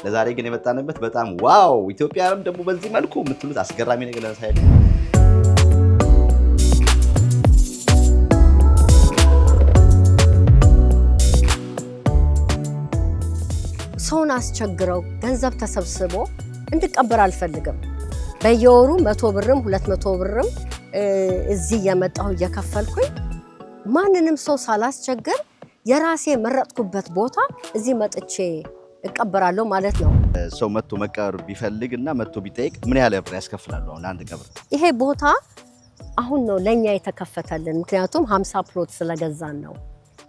ለዛሬ ግን የመጣንበት በጣም ዋው ኢትዮጵያም ደግሞ በዚህ መልኩ የምትሉት አስገራሚ ነገር ለሳይድ ሰውን አስቸግረው ገንዘብ ተሰብስቦ እንድቀበር አልፈልግም። በየወሩ 100 ብርም 200 ብርም እዚህ የመጣው እየከፈልኩኝ ማንንም ሰው ሳላስቸግር የራሴ መረጥኩበት ቦታ እዚህ መጥቼ እቀበራለሁ ማለት ነው። ሰው መጥቶ መቀበር ቢፈልግና መጥቶ ቢጠይቅ ምን ያህል ብር ያስከፍላሉ? አሁን አንድ ቀብር ይሄ ቦታ አሁን ነው ለኛ የተከፈተልን፣ ምክንያቱም 50 ፕሎት ስለገዛን ነው።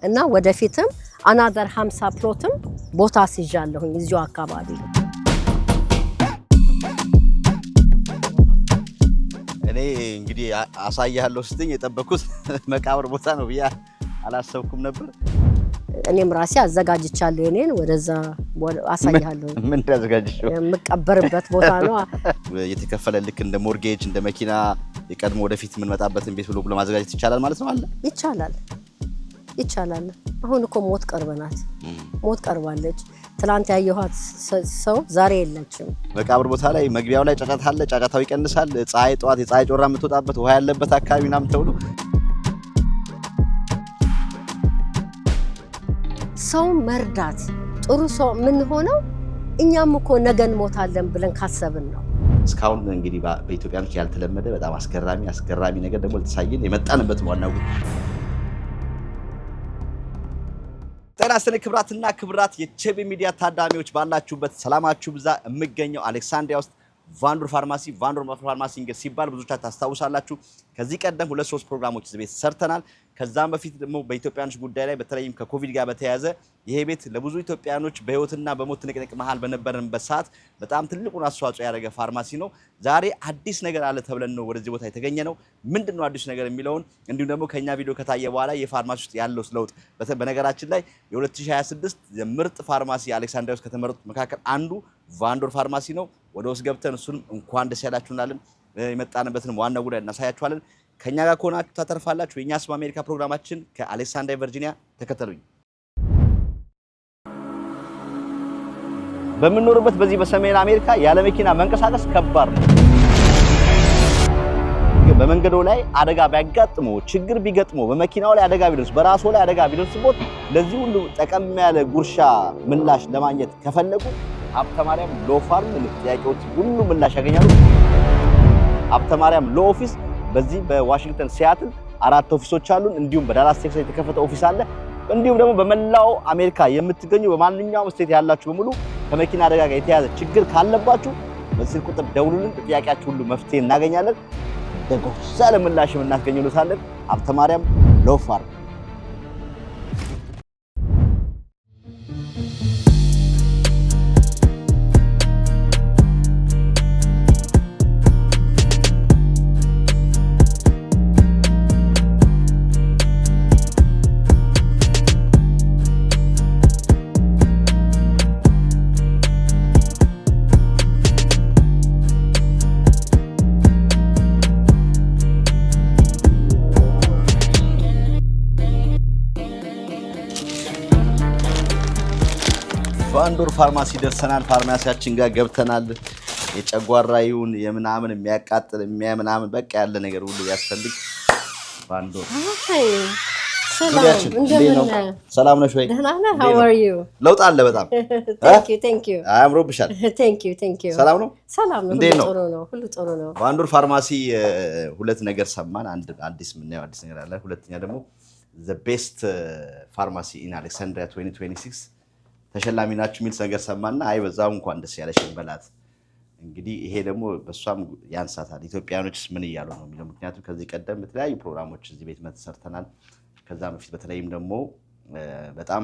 እና ወደፊትም አናዘር 50 ፕሎትም ቦታ አስይዣለሁኝ እዚሁ አካባቢ። እኔ እንግዲህ አሳያለሁ ስትኝ የጠበኩት መቃብር ቦታ ነው ብዬ አላሰብኩም ነበር። እኔም ራሴ አዘጋጅቻለሁ እኔን ወደዛ አሳያለሁ። ምን ተዘጋጅሽ? የምቀበርበት ቦታ ነው የተከፈለ ልክ እንደ ሞርጌጅ እንደ መኪና የቀድሞ ወደፊት ምን መጣበትን ቤት ብሎ ማዘጋጀት ይቻላል ማለት ነው። አለ ይቻላል። አሁን እኮ ሞት ቀርበናት፣ ሞት ቀርባለች። ትላንት ያየኋት ሰው ዛሬ የለችም። መቃብር ቦታ ላይ መግቢያው ላይ ጫጫታ አለ፣ ጫጫታው ይቀንሳል። ፀሐይ ጠዋት የፀሐይ ጮራ የምትወጣበት ውሃ ያለበት አካባቢ ምናምን ተብሎ ሰው መርዳት ጥሩ ሰው ምን ሆነው እኛም እኮ ነገን ሞታለን ብለን ካሰብን ነው። እስካሁን እንግዲህ በኢትዮጵያኖች ያልተለመደ በጣም አስገራሚ ነገር ደግሞ ልትሳየን የመጣንበት ዋናው ጤና ይስጥልኝ ክብራትና ክብራት የቼቤ ሚዲያ ታዳሚዎች ባላችሁበት ሰላማችሁ ብዛ። የምገኘው አሌክሳንድሪያ ውስጥ ቫንዶር ፋርማሲ እንግዲህ ሲባል ብዙዎቻችሁ ታስታውሳላችሁ። ከዚህ ቀደም 2-3 ፕሮግራሞች እዚህ ቤት ሰርተናል። ከዛም በፊት ደግሞ በኢትዮጵያኖች ጉዳይ ላይ በተለይም ከኮቪድ ጋር በተያያዘ ይሄ ቤት ለብዙ ኢትዮጵያኖች በህይወትና በሞት ንቅንቅ መሃል በነበረንበት ሰዓት በጣም ትልቁን አስተዋጽኦ ያደረገ ፋርማሲ ነው። ዛሬ አዲስ ነገር አለ ተብለን ነው ወደዚህ ቦታ የተገኘ ነው። ምንድነው አዲስ ነገር የሚለውን እንዲሁም ደግሞ ከኛ ቪዲዮ ከታየ በኋላ የፋርማሲ ውስጥ ያለው ለውጥ በነገራችን ላይ የ2026 የምርጥ ፋርማሲ አሌክሳንድሪያ ውስጥ ከተመረጡት መካከል አንዱ ቫንዶር ፋርማሲ ነው። ወደ ውስጥ ገብተን እሱንም እንኳን ደስ ያላችሁ እንላለን። የመጣንበትን ዋና ጉዳይ እናሳያችኋለን። ከኛ ጋር ከሆናችሁ ታተርፋላችሁ። የኛ ስም አሜሪካ ፕሮግራማችን ከአሌክሳንድሪያ ቨርጂኒያ ተከተሉኝ። በምንኖርበት በዚህ በሰሜን አሜሪካ ያለ መኪና መንቀሳቀስ ከባድ ነው። በመንገዱ ላይ አደጋ ቢያጋጥመው ችግር ቢገጥመው በመኪናው ላይ አደጋ ቢደርስ በራሱ ላይ አደጋ ቢደርስበት ለዚህ ሁሉ ጠቀም ያለ ጉርሻ ምላሽ ለማግኘት ከፈለጉ ሀብተ ማርያም ሎ ፋርም ጥያቄዎች ሁሉ ምላሽ ያገኛሉ። ሀብተ ማርያም ሎ ኦፊስ በዚህ በዋሽንግተን ሲያትል 4 ኦፊሶች አሉን። እንዲሁም በዳላስ ቴክሳስ የተከፈተ ኦፊስ አለ። እንዲሁም ደግሞ በመላው አሜሪካ የምትገኙ በማንኛውም ስቴት ያላችሁ በሙሉ ከመኪና አደጋ ጋር የተያዘ ችግር ካለባችሁ በስልክ ቁጥር ደውሉልን። ጥያቄያችሁ ሁሉ መፍትሄ እናገኛለን። ደግሞ ሰለ ምላሽም እናስገኝሉታለን። ሀብተ ማርያም ሎ ፋርም ቫንዶር ፋርማሲ ደርሰናል። ፋርማሲያችን ጋር ገብተናል። የጨጓራ ይሁን የምናምን የሚያቃጥል የሚያምናምን በቃ ያለ ነገር ሁሉ ያስፈልግ ቫንዶር። ሰላም ነሽ ወይ? ደህና ነህ? How are you? ለውጥ አለ በጣም። Thank you. አምሮብሻል። Thank you. ሰላም ነው? ሰላም ነው። ሁሉ ጥሩ ነው። ቫንዶር ፋርማሲ ሁለት ነገር ሰማን። አንድ አዲስ ምናየው አዲስ ነገር አለ። ሁለተኛ ደግሞ the best pharmacy in Alexandria 2026 ተሸላሚ ናችሁ የሚል ነገር ሰማና አይ በዛው እንኳን ደስ ያለሽ እንበላት። እንግዲህ ይሄ ደግሞ በሷም ያንሳታል። ኢትዮጵያኖችስ ምን ይያሉ ነው የሚለው ምክንያቱም ከዚህ ቀደም በተለያዩ ፕሮግራሞች እዚህ ቤት መተሰርተናል። ከዛ በፊት በተለይም ደግሞ በጣም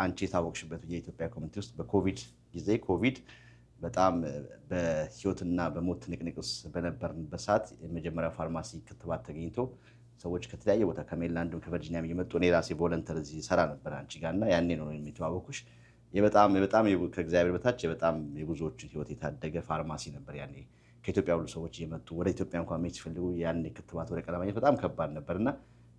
አንቺ የታወቅሽበት የኢትዮጵያ ኮሚኒቲ ውስጥ በኮቪድ ጊዜ ኮቪድ በጣም በህይወትና በሞት ንቅንቅስ በነበርንበት ሰዓት የመጀመሪያው ፋርማሲ ክትባት ተገኝቶ ሰዎች ከተለያየ ቦታ ከሜሪላንድም ከቨርጂኒያም እየመጡ እኔ ራሴ ቮለንተር እዚህ ሰራ ነበር አንቺ ጋርና ያኔ ነው የሚተዋወቁሽ። የበጣም ከእግዚአብሔር በታች በጣም የብዙዎችን ህይወት የታደገ ፋርማሲ ነበር ያኔ። ከኢትዮጵያ ሁሉ ሰዎች እየመጡ ወደ ኢትዮጵያ እንኳን መሄድ ሲፈልጉ ያኔ ክትባት ወደ ቀለማየት በጣም ከባድ ነበርና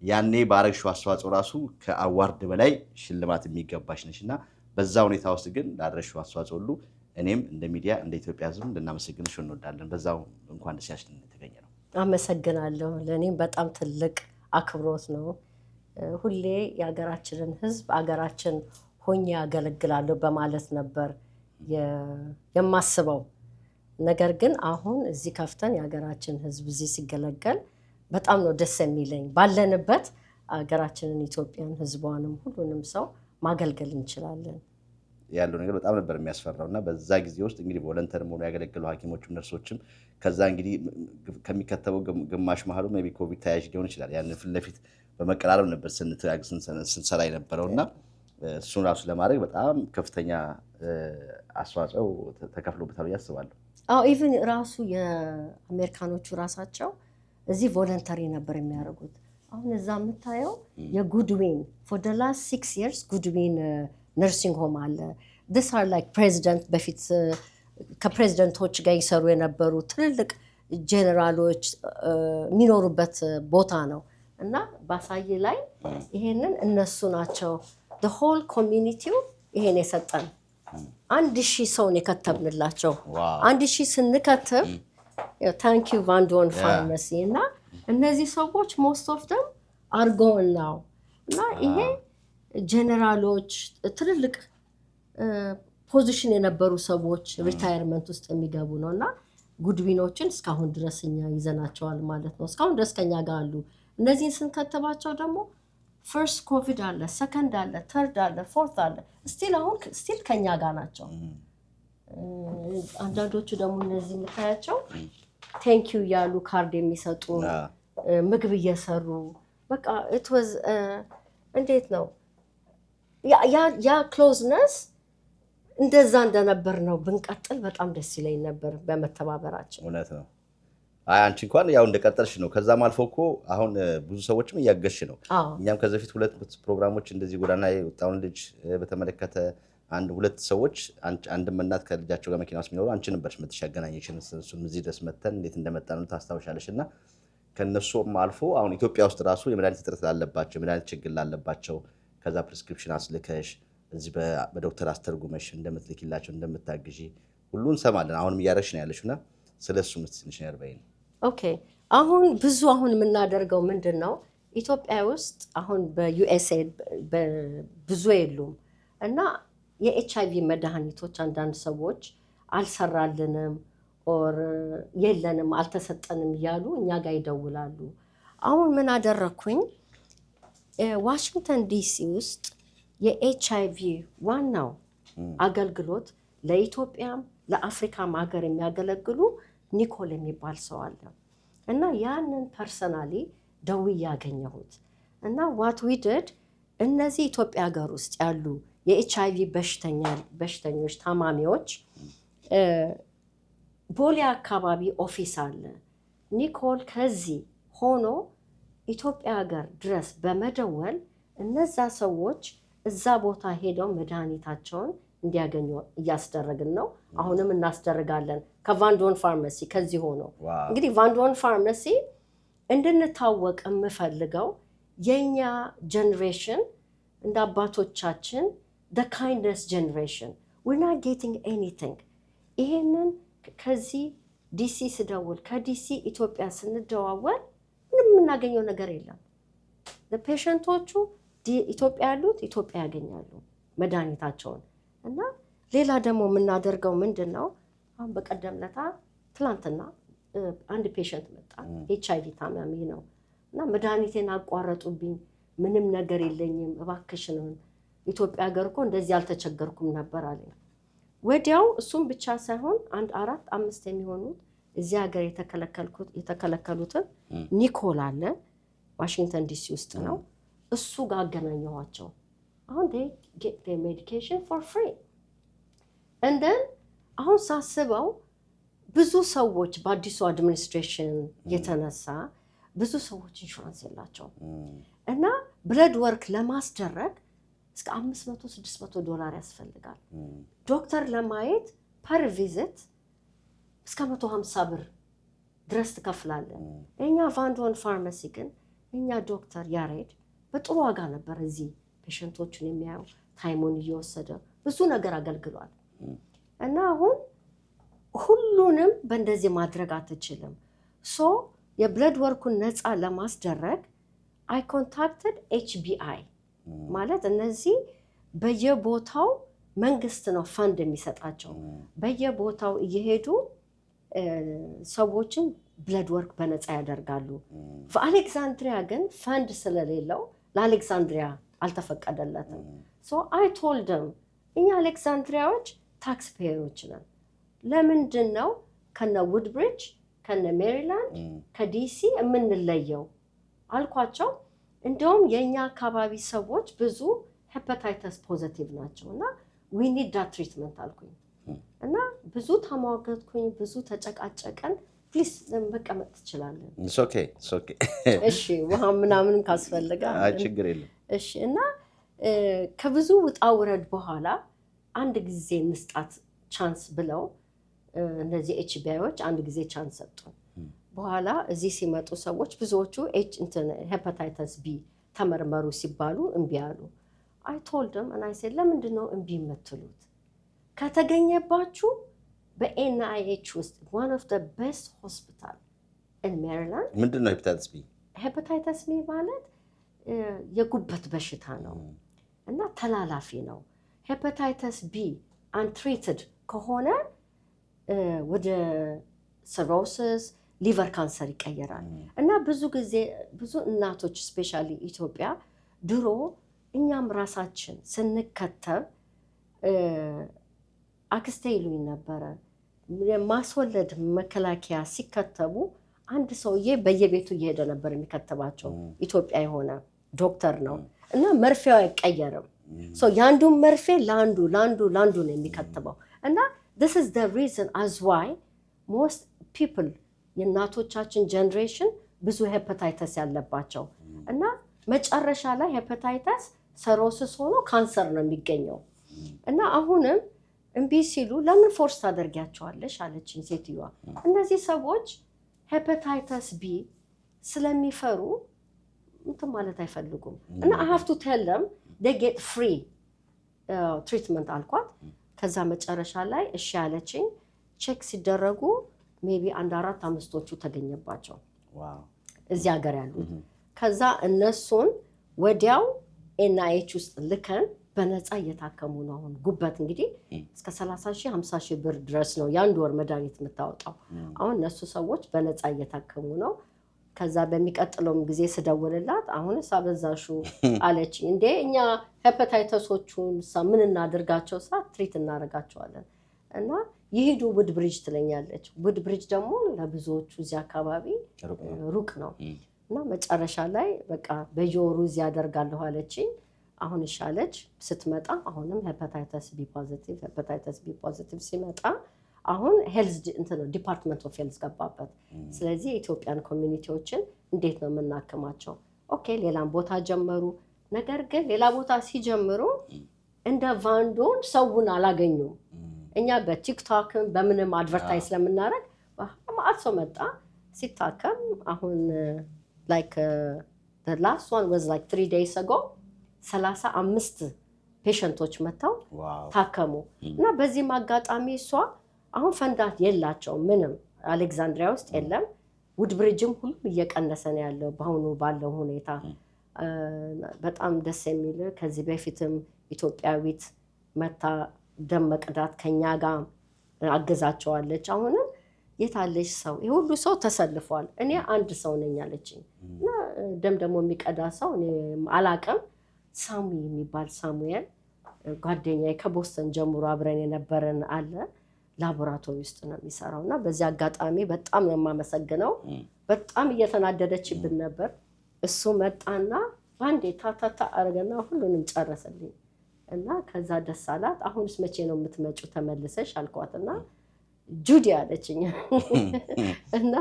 ያኔ ባረግሽው አስተዋጽኦ ራሱ ከአዋርድ በላይ ሽልማት የሚገባሽ ነሽና በዛ ሁኔታ ውስጥ ግን ላደረግሽው አስተዋጽኦ ሁሉ እኔም እንደ ሚዲያ እንደ ኢትዮጵያ ሕዝብ እንድናመሰግንሽ እንወዳለን። በዛው እንኳን ደስ ያለሽ ተገኘ ነው። አመሰግናለሁ። ለእኔም በጣም ትልቅ አክብሮት ነው። ሁሌ የሀገራችንን ሕዝብ አገራችን ሆኜ ያገለግላለሁ በማለት ነበር የማስበው። ነገር ግን አሁን እዚህ ከፍተን የሀገራችን ሕዝብ እዚህ ሲገለገል በጣም ነው ደስ የሚለኝ። ባለንበት ሀገራችንን ኢትዮጵያን ሕዝቧንም ሁሉንም ሰው ማገልገል እንችላለን ያለው ነገር በጣም ነበር የሚያስፈራው እና በዛ ጊዜ ውስጥ እንግዲህ ቮለንተር ሆኖ ያገለገሉ ሐኪሞችም ነርሶችም ከዛ እንግዲህ ከሚከተበው ግማሽ መሀሉ ሜይ ቢ ኮቪድ ተያዥ ሊሆን ይችላል። ያን ፊት ለፊት በመቀራረብ ነበር ስንሰራ የነበረውና እሱን ራሱ ለማድረግ በጣም ከፍተኛ አስተዋጽኦ ተከፍሎበታል ብዬ አስባለሁ። ኢቭን ራሱ የአሜሪካኖቹ ራሳቸው እዚህ ቮለንተሪ ነበር የሚያደርጉት። አሁን እዛ የምታየው የጉድዊን for the last 6 years ጉድዊን ነርሲንግ ሆም አለ። this are like president በፊት ከፕሬዚደንቶች ጋር ይሰሩ የነበሩ ትልልቅ ጄኔራሎች የሚኖሩበት ቦታ ነው እና ባሳይ ላይ ይሄንን እነሱ ናቸው the whole community ይሄን የሰጠን 1000 ሰውን የከተብንላቸው 1000 ስንከትብ thank you ቫንዶን ፋርማሲ እና እነዚህ ሰዎች most of them are gone now እና ይሄ ጀነራሎች ትልልቅ ፖዚሽን የነበሩ ሰዎች ሪታየርመንት ውስጥ የሚገቡ ነውና ጉድዊኖችን እስካሁን ድረስ እኛ ይዘናቸዋል ማለት ነው። እስካሁን ድረስ ከኛ ጋር አሉ። እነዚህን ስንከተባቸው ደግሞ ፈርስት ኮቪድ አለ፣ ሰከንድ አለ፣ ተርድ አለ፣ ፎርት አለ። ስቲል ከኛ ጋር ናቸው። አንዳንዶቹ ደግሞ እነዚህ የምታያቸው ቴንክ ዩ ያሉ ካርድ የሚሰጡ ምግብ እየሰሩ በቃ it was እንዴት ነው ያ ክሎዝነስ እንደዛ እንደነበር ነው። ብንቀጥል በጣም ደስ ይለኝ ነበር በመተባበራችን። እውነት ነው። አንቺ እንኳን ያው እንደቀጠልሽ ነው። ከዛም አልፎ እኮ አሁን ብዙ ሰዎችም እያገዝሽ ነው። እኛም ከዚህ በፊት 2 ፕሮግራሞች እንደዚህ ጎዳና የወጣውን ልጅ በተመለከተ ሁለት ሰዎች አንድም እናት ከልጃቸው ጋር መኪና ውስጥ የሚኖሩ አንቺ ነበርሽ መተሻገናኝሽን እሱን እዚህ ድረስ መተን እንዴት እንደመጣ ነው ታስታውሻለሽና ከነሱም አልፎ አሁን ኢትዮጵያ ውስጥ ራሱ የመድኃኒት እጥረት ላለባቸው የመድኃኒት ችግር ላለባቸው ከዛ ፕሪስክሪፕሽን አስልከሽ እዚህ በዶክተር አስተርጉመሽ እንደምትልኪላቸው እንደምታግዢ ሁሉ እንሰማለን። አሁንም እያደረግሽ ነው ያለሽና ስለሱ ትንሽ ያርበኝ። ኦኬ አሁን የምናደርገው ምንድነው ኢትዮጵያ ውስጥ አሁን በዩኤስኤ ብዙ የሉም እና የኤችአይቪ መድኃኒቶች አንዳንድ ሰዎች አልሰራልንም ኦር የለንም አልተሰጠንም እያሉ እኛ ጋር ይደውላሉ። አሁን ምን አደረኩኝ ዋሽንግተን ዲሲ ውስጥ የኤችአይቪ ዋናው አገልግሎት ለኢትዮጵያም ለአፍሪካም ሀገር የሚያገለግሉ ኒኮል የሚባል ሰው አለ እና ያንን ፐርሰናሊ ደውዬ ያገኘሁት እና ዋት ዊ ዲድ እነዚህ ኢትዮጵያ ሀገር ውስጥ ያሉ የኤችአይቪ በሽተኞች ታማሚዎች ቦሌ አካባቢ ኦፊስ አለ። ኒኮል ከዚህ ሆኖ ኢትዮጵያ ሀገር ድረስ በመደወል እነዛ ሰዎች እዛ ቦታ ሄደው መድኃኒታቸውን እንዲያገኙ እያስደረግን ነው። አሁንም እናስደርጋለን ከቫንዶን ፋርማሲ ከዚህ ሆኖ እንግዲህ ቫንዶን ፋርማሲ እንድንታወቅ የምፈልገው የኛ ጀነሬሽን እንደ አባቶቻችን the kindness generation we're not getting anything ይሄንን ከዚህ ዲሲ ስደውል ከዲሲ ኢትዮጵያ ስንደዋወል ምንም የምናገኘው ነገር የለም። ለፔሸንቶቹ ኢትዮጵያ ያሉት ኢትዮጵያ ያገኛሉ መድኃኒታቸውን እና ሌላ ደግሞ የምናደርገው ምንድነው አሁን በቀደም ለታ ትላንትና አንድ ፔሸንት መጣ ኤችአይቪ ታማሚ ነው እና መድኃኒቴን አቋረጡብኝ ምንም ነገር የለኝም እባክሽን ኢትዮጵያ ሀገር እኮ እንደዚህ አልተቸገርኩም ነበር አለ። ወዲያው እሱም ብቻ ሳይሆን 4-5 የሚሆኑ እዚህ ሀገር የተከለከሉትን ኒኮል አለ ዋሽንግተን ዲሲ ውስጥ ነው እሱ ጋር አገናኘኋቸው። አሁን they get their medication for free and then አሁን ሳስበው ብዙ ሰዎች በአዲሱ አድሚኒስትሬሽን የተነሳ ብዙ ሰዎች ኢንሹራንስ የላቸውም እና ብለድ ወርክ ለማስደረግ እስከ $500-600 ያስፈልጋል። ዶክተር ለማየት ፐር ቪዚት እስከ $150 ድረስ ትከፍላለን። እኛ ቫንዶን ፋርማሲ ግን እኛ ዶክተር ያሬድ በጥሩ ዋጋ ነበር እዚህ ፔሸንቶችን የሚያየው ታይሙን እየወሰደ ብዙ ነገር አገልግሏል። እና አሁን ሁሉንም በእንደዚህ ማድረግ አትችልም። ሶ የብለድ ወርኩን ነፃ ለማስደረግ አይ ኮንታክትድ HBI ማለት እነዚህ በየቦታው መንግስት ነው ፈንድ የሚሰጣቸው። በየቦታው እየሄዱ ሰዎችን ብለድ ወርክ በነፃ ያደርጋሉ። በአሌክዛንድሪያ ግን ፈንድ ስለሌለው ለአሌክዛንድሪያ አልተፈቀደለትም። ሶ አይ ቶልደም እኛ አሌክዛንድሪያዎች ታክስ ፔየሮች ነን። ለምንድን ነው ከነ ውድብሪጅ ከነ ሜሪላንድ ከዲሲ የምንለየው አልኳቸው። እንደውም የእኛ አካባቢ ሰዎች ብዙ ሄፓታይተስ ፖዘቲቭ ናቸው እና ዊ ኒድ ዳት ትሪትመንት አልኩኝ እና ብዙ ተሟገትኩኝ፣ ብዙ ተጨቃጨቀን። ፕሊስ መቀመጥ ትችላለን? እሺ ውሃ ምናምን ካስፈልጋ ችግር የለም። እሺ እና ከብዙ ውጣ ውረድ በኋላ አንድ ጊዜ እንስጣት ቻንስ ብለው እነዚህ HBIዎች አንድ ጊዜ ቻንስ ሰጡ። በኋላ እዚህ ሲመጡ ሰዎች ብዙዎቹ ሄፓታይተስ ቢ ተመርመሩ ሲባሉ እምቢ አሉ። አይ ቶልደም እና አይ ሴድ ለምንድን ነው እምቢ የምትሉት? ከተገኘባችሁ በNIH ውስጥ one of the best hospital in Maryland። ምንድን ነው ሄፓታይተስ ቢ? ሄፓታይተስ ቢ ማለት የጉበት በሽታ ነው እና ተላላፊ ነው። ሄፓታይተስ ቢ untreated ከሆነ ወደ ሲሮሲስ ሊቨር ካንሰር ይቀየራል እና ብዙ ጊዜ ብዙ እናቶች ስፔሻሊ ኢትዮጵያ ድሮ እኛም ራሳችን ስንከተብ አክስቴ ይሉኝ ነበረ ማስወለድ መከላከያ ሲከተቡ አንድ ሰውዬ በየቤቱ እየሄደ ነበር የሚከተባቸው። ኢትዮጵያ የሆነ ዶክተር ነው እና መርፌው አይቀየርም። ያንዱን መርፌ ለአንዱ ነው የሚከተበው እና this is the reason as why most people የእናቶቻችን ጀነሬሽን ብዙ ሄፓታይተስ ያለባቸው እና መጨረሻ ላይ ሄፓታይተስ ሰሮሲስ ሆኖ ካንሰር ነው የሚገኘው እና አሁንም እምቢ ሲሉ ለምን ፎርስ ታደርጊያቸዋለሽ አለችኝ ሴትዮዋ። እነዚህ ሰዎች ሄፓታይተስ ቢ ስለሚፈሩ እንትን ማለት አይፈልጉም እና I have to tell them they get free treatment አልኳት። ከዛ መጨረሻ ላይ እሺ ያለችኝ። ቼክ ሲደረጉ ሜቢ 4-5ቶቹ ተገኘባቸው እዚህ ሀገር ያሉት። ከዛ እነሱን ወዲያው NIH ውስጥ ልከን በነፃ እየታከሙ ነው። አሁን ጉበት እንግዲህ እስከ 30,000-50,000 ብር ድረስ ነው የአንድ ወር መድኃኒት የምታወጣው። አሁን እነሱ ሰዎች በነፃ እየታከሙ ነው። ከዛ በሚቀጥለውም ጊዜ ስደውልላት አሁንስ አበዛሹ አለችኝ። እንዴ እኛ ሄፓታይተሶቹን ምን እናድርጋቸው? ትሪት እናደርጋቸዋለን እና ይሄዱ ውድብሪጅ ትለኛለች። ውድብሪጅ ደግሞ ለብዙዎቹ እዚህ አካባቢ ሩቅ ነው እና መጨረሻ ላይ በቃ በየወሩ እዚህ ያደርጋለሁ አለችኝ። አሁን ይሻለች። ስትመጣ አሁንም ሄፓታይተስ ቢ ፖዚቲቭ ሲመጣ አሁን ሄልዝ ዲፓርትመንት ኦፍ ሄልዝ ገባበት። ስለዚህ የኢትዮጵያን ኮሚኒቲዎችን እንዴት ነው የምናክማቸው? ኦኬ ሌላም ቦታ ጀመሩ። ነገር ግን ሌላ ቦታ ሲጀምሩ እንደ ቫንዶን ሰውን አላገኙም። እኛ በቲክቶክም በምንም አድቨርታይዝ ስለምናደርግ ማአት ሰው መጣ ሲታከም። አሁን like the last one was like 3 days ago 35 ፔሸንቶች መጥተው ታከሙ እና በዚህም አጋጣሚ እሷ አሁን ፈንዳት የላቸው ምንም አሌክዛንድሪያ ውስጥ የለም። ውድብሪጅም ሁሉም እየቀነሰ ነው ያለው በአሁኑ ባለው ሁኔታ። በጣም ደስ የሚል ከዚህ በፊትም ኢትዮጵያዊት መታ ደም መቅዳት ከኛ ጋር አገዛቸዋለች። አሁንም የታለሽ ሰው ይሄ ሁሉ ሰው ተሰልፏል። እኔ አንድ ሰው ነኝ አለችኝ እና ደም ደግሞ የሚቀዳ ሰው እኔ አላቅም። ሳሙ የሚባል ሳሙኤል ጓደኛዬ ከቦስተን ጀምሮ አብረን የነበረን አለ ላቦራቶሪ ውስጥ ነው የሚሰራው እና በዚህ አጋጣሚ በጣም ነው የማመሰግነው። በጣም እየተናደደችብን ነበር። እሱ መጣና ባንዴ ታታታ አረገና ሁሉንም ጨረሰልኝ እና ከዛ ደስ አላት። አሁንስ መቼ ነው የምትመጪው ተመልሰሽ አልኳትና ጁዲ አለችኝ እና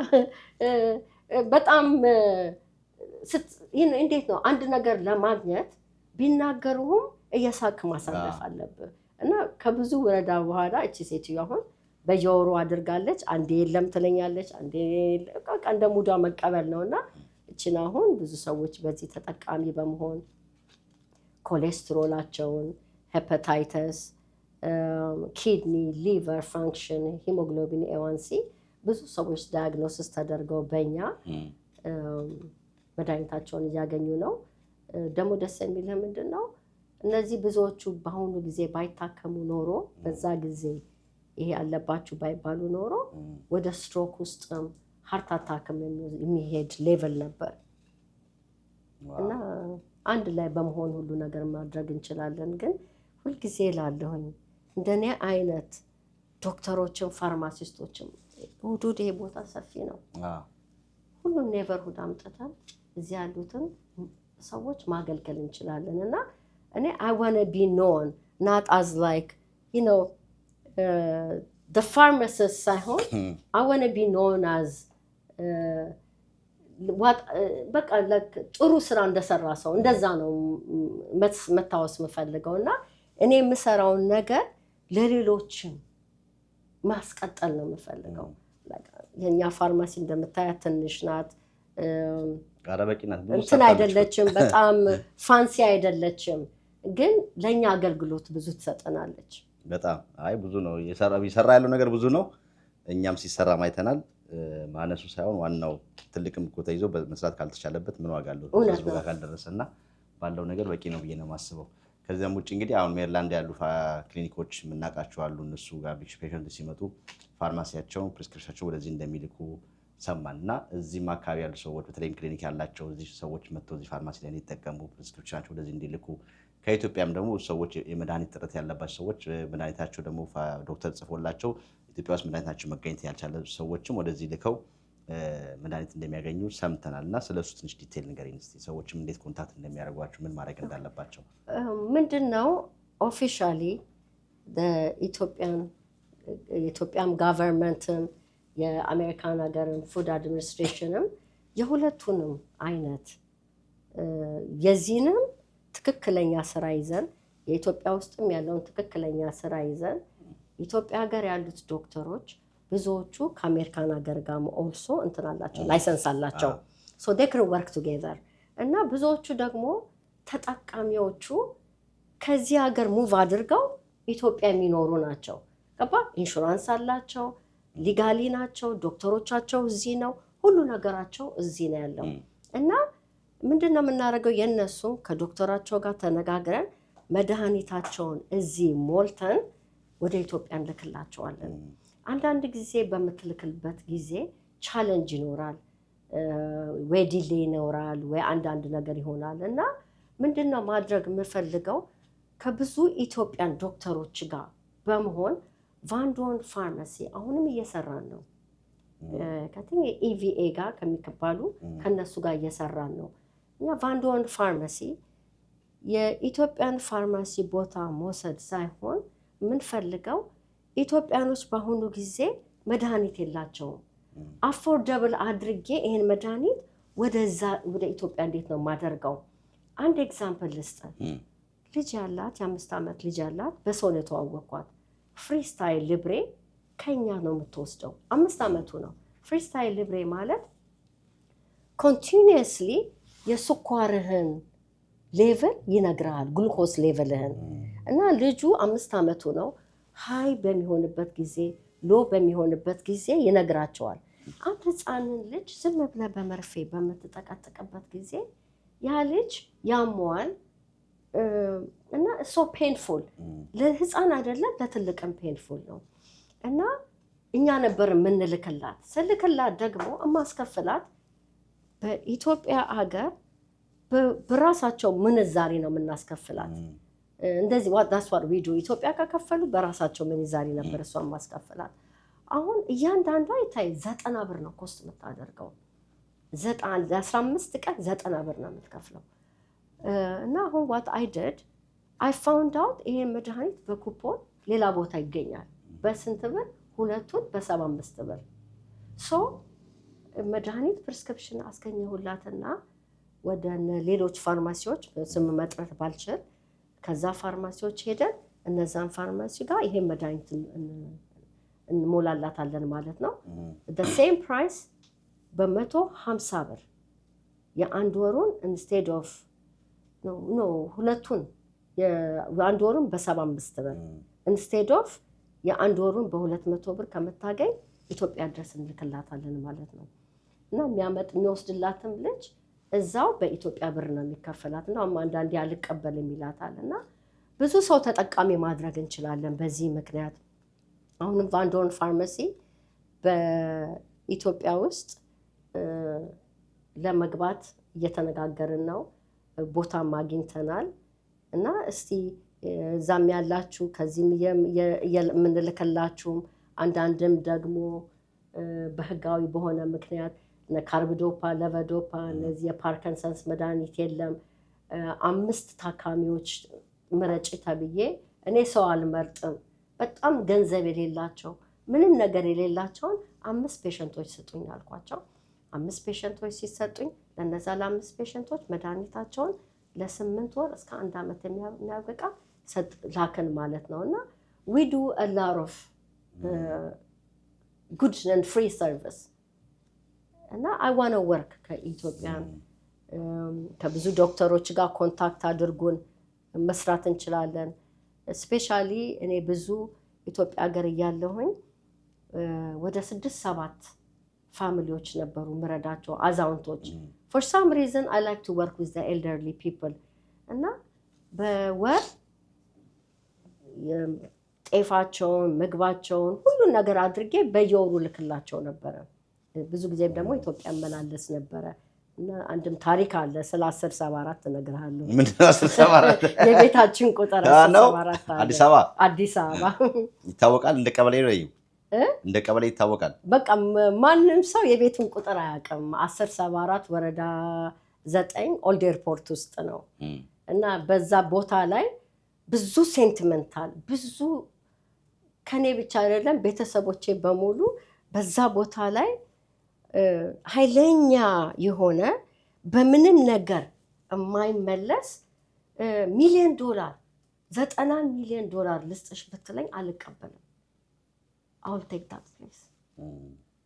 በጣም እንዴት ነው አንድ ነገር ለማግኘት ቢናገሩም እየሳቅ ማሳለፍ አለብህ እና ከብዙ ወረዳ በኋላ እቺ ሴትዮ አሁን በየወሩ አድርጋለች። አንዴ የለም ትለኛለች፣ አንዴ በቃ እንደ ሙዷ መቀበል ነውና እቺን አሁን ብዙ ሰዎች በዚህ ተጠቃሚ በመሆን ኮሌስትሮላቸውን፣ ሄፓታይተስ፣ ኪድኒ፣ ሊቨር ፋንክሽን፣ ሂሞግሎቢን ኤዋንሲ ብዙ ሰዎች ዳያግኖሲስ ተደርገው በእኛ መድኃኒታቸውን እያገኙ ነው። ደግሞ ደስ የሚልህ ምንድን ነው እነዚህ ብዙዎቹ በአሁኑ ጊዜ ባይታከሙ ኖሮ በዛ ጊዜ ይሄ ያለባችሁ ባይባሉ ኖሮ ወደ ስትሮክ ውስጥም ሃርት አታክም የሚሄድ ሌቭል ነበር እና አንድ ላይ በመሆን ሁሉ ነገር ማድረግ እንችላለን። ግን ሁልጊዜ እላለሁኝ እንደኔ አይነት ዶክተሮችም ፋርማሲስቶችም ሁዱድ ይሄ ቦታ ሰፊ ነው። ሁሉም ኔቨርሁድ አምጥተን እዚህ ያሉትን ሰዎች ማገልገል እንችላለን እና እኔ I want to be known not as like you know the pharmacist ሳይሆን I want to be known as በቃ ጥሩ ስራ እንደሰራ ሰው እንደዛ ነው መታወስ የምፈልገው እና እኔ የምሰራውን ነገር ለሌሎችም ማስቀጠል ነው የምፈልገው። የኛ ፋርማሲ እንደምታያት ትንሽ ናት፣ እንትን አይደለችም፣ በጣም ፋንሲ አይደለችም፣ ግን ለኛ አገልግሎት ብዙ ትሰጠናለች። በጣም አይ ብዙ ነው እየሰራ ያለው ነገር ብዙ ነው። እኛም ሲሰራ ማይተናል። ማነሱ ሳይሆን ዋናው ትልቅም እኮ ተይዞ መስራት ካልተቻለበት ምን ዋጋ አለው? ህዝቡ ጋር ካልደረሰና ባለው ነገር በቂ ነው ብዬ ነው የማስበው። ከዚያም ውጭ እንግዲህ አሁን ሜሪላንድ ያሉ ክሊኒኮች የምናውቃቸው አሉ። እነሱ ጋር ፔሸንት ሲመጡ ፋርማሲያቸውን ፕሪስክሪፕሽናቸው ወደዚህ እንደሚልኩ ሰማን እና እዚህም አካባቢ ያሉ ሰዎች በተለይም ክሊኒክ ያላቸው እዚህ ሰዎች መጥተው እዚህ ፋርማሲ ላይ እንዲጠቀሙ ፕሪስክሪፕሽናቸው ወደዚህ እንዲልኩ ከኢትዮጵያም ደግሞ ሰዎች የመድኃኒት ጥረት ያለባቸው ሰዎች መድኃኒታቸው ደግሞ ዶክተር ጽፎላቸው ኢትዮጵያ ውስጥ መድኃኒታቸው መገኘት ያልቻለ ሰዎችም ወደዚህ ልከው መድኃኒት እንደሚያገኙ ሰምተናል እና ስለሱ ትንሽ ዲቴል ንገሪኝ እስኪ። ሰዎችም እንዴት ኮንታክት እንደሚያደርጓቸው ምን ማድረግ እንዳለባቸው። ምንድነው ኦፊሻሊ የኢትዮጵያም ጋቨርንመንትም የአሜሪካን ሀገርም ፉድ አድሚኒስትሬሽንም የሁለቱንም አይነት የዚህንም ትክክለኛ ስራ ይዘን የኢትዮጵያ ውስጥም ያለውን ትክክለኛ ስራ ይዘን ኢትዮጵያ ሀገር ያሉት ዶክተሮች ብዙዎቹ ከአሜሪካን ሀገር ጋር ኦልሶ እንትን አላቸው፣ ላይሰንስ አላቸው። ሶ they can work together እና ብዙዎቹ ደግሞ ተጠቃሚዎቹ ከዚህ ሀገር ሙቭ አድርገው ኢትዮጵያ የሚኖሩ ናቸው። ገባ? ኢንሹራንስ አላቸው፣ ሊጋሊ ናቸው፣ ዶክተሮቻቸው እዚህ ነው፣ ሁሉ ነገራቸው እዚህ ነው ያለው እና ምንድነው የምናደርገው? የነሱም ከዶክተራቸው ጋር ተነጋግረን መድኃኒታቸውን እዚህ ሞልተን ወደ ኢትዮጵያ እንልክላቸዋለን። አንዳንድ ጊዜ በምትልክልበት ጊዜ ቻሌንጅ ይኖራል፣ ወይ ዲሌ ይኖራል፣ ወይ አንዳንድ ነገር ይሆናል እና ምንድነው ማድረግ የምፈልገው ከብዙ ኢትዮጵያን ዶክተሮች ጋር በመሆን ቫንዶን ፋርማሲ አሁንም እየሰራን ነው። ከትኝ ኢቪኤ ጋር ከሚባሉ ከነሱ ጋር እየሰራን ነው። እኛ ቫንዶን ፋርማሲ የኢትዮጵያን ፋርማሲ ቦታ መውሰድ ሳይሆን የምንፈልገው ኢትዮጵያኖች በአሁኑ ጊዜ መድኃኒት የላቸውም። አፎርደብል አድርጌ ይሄን መድኃኒት ወደ ኢትዮጵያ እንዴት ነው የማደርገው? አንድ ኤግዛምፕል ልስጥ። ልጅ ያላት የ5 ዓመት ልጅ ያላት በሰው ነው የተዋወቅኳት። ፍሪስታይል ሊብሬ ከኛ ነው የምትወስደው። 5 ዓመቱ ነው። ፍሪስታይል ሊብሬ ማለት ኮንቲኒየስሊ የስኳርህን ሌቭል ይነግራል፣ ግሉኮስ ሌቭልህን እና ልጁ 5 ዓመቱ ነው። ሃይ በሚሆንበት ጊዜ ሎ በሚሆንበት ጊዜ ይነግራቸዋል። አንድ ህፃንን ልጅ ዝም ብለህ በመርፌ በምትጠቀጥቀበት ጊዜ ያ ልጅ ያሟል እና ሶ ፔንፉል ለህፃን አይደለም ለትልቅም ፔንፉል ነው እና እኛ ነበር የምንልክላት። ስልክላት ደግሞ እማስከፍላት በኢትዮጵያ ሀገር በራሳቸው ምንዛሪ ነው የምናስከፍላት። እንደዚህ ዋዳስዋር ቪዲዮ ኢትዮጵያ ከከፈሉ በራሳቸው ምንዛሪ ነበር እሷን ማስከፍላት። አሁን እያንዳንዷ ይታይ 90 ብር ነው ኮስት የምታደርገው። 15 ቀን 90 ብር ነው የምትከፍለው እና አሁን what I did I found out ይሄን መድኃኒት በኩፖን ሌላ ቦታ ይገኛል። በስንት ብር? ሁለቱን በ75 ብር። ሶ መድኃኒት ፕሪስክሪፕሽን አስገኘሁላትና ወደ ሌሎች ፋርማሲዎች ስም መጥራት ባልችል ከዛ ፋርማሲዎች ሄደን እነዛን ፋርማሲ ጋር ይሄን መድኃኒት እንሞላላታለን ማለት ነው። the same price በ150 ብር የአንድ ወሩን instead of ሁለቱን የአንድ ወሩን በ75 ብር ኢንስቴድ ኦፍ የአንድ ወሩን በ200 ብር ከምታገኝ ኢትዮጵያ ድረስ እንልክላታለን ማለት ነው። እና የሚወስድላትም ልጅ እዛው በኢትዮጵያ ብር ነው የሚከፈላት። እና አንዳንዴ አልቀበልም ይላታል። እና ብዙ ሰው ተጠቃሚ ማድረግ እንችላለን በዚህ ምክንያት። አሁንም ቫንዶርን ፋርማሲ በኢትዮጵያ ውስጥ ለመግባት እየተነጋገርን ነው። ቦታም አግኝተናል። እና እስቲ እዛም ያላችሁ ከዚህም የምንልክላችሁም አንዳንድም ደግሞ በህጋዊ በሆነ ምክንያት ካርቢዶፓ፣ ለቨዶፓ እነዚህ የፓርኪንሰንስ መድኃኒት የለም 5 ታካሚዎች ምረጭ ተብዬ እኔ ሰው አልመርጥም። በጣም ገንዘብ የሌላቸው ምንም ነገር የሌላቸውን 5 ፔሸንቶች ስጡኝ አልኳቸው። 5 ፔሸንቶች ሲሰጡኝ ለነዛ ለ5 ፔሸንቶች መድኃኒታቸውን ለ8 ወር እስከ 1 ዓመት የሚያበቃ ላክን ማለት ነው። እና we do a lot of good and free service እና I want to work ከኢትዮጵያን ከብዙ ዶክተሮች ጋር ኮንታክት አድርጉን መስራት እንችላለን። ስፔሻሊ እኔ ብዙ ኢትዮጵያ ሀገር እያለሁኝ ወደ 6-7 ፋሚሊዎች ነበሩ ምረዳቸው አዛውንቶች። for some reason I like to work with the elderly people እና በወር ጤፋቸውን ምግባቸውን ሁሉን ነገር አድርጌ በየወሩ ልክላቸው ነበረ። ብዙ ጊዜም ደግሞ ኢትዮጵያ መላለስ ነበረ። እና አንድም ታሪክ አለ ስለ 1074 እነግርሃለሁ። ምንድነው 1074? የቤታችን ቁጥር 1074 አዲስ አበባ ይታወቃል። እንደ ቀበሌ ነው እንደ ቀበሌ ይታወቃል። በቃ ማንም ሰው የቤቱን ቁጥር አያውቅም። 1074 ወረዳ 9 ኦልድ ኤርፖርት ውስጥ ነው። እና በዛ ቦታ ላይ ብዙ ሴንቲመንታል ብዙ ከኔ ብቻ አይደለም ቤተሰቦቼ በሙሉ በዛ ቦታ ላይ ኃይለኛ የሆነ በምንም ነገር የማይመለስ $1 ሚሊዮን $90 ሚሊዮን ልስጥሽ ብትለኝ አልቀበልም። I'll take that place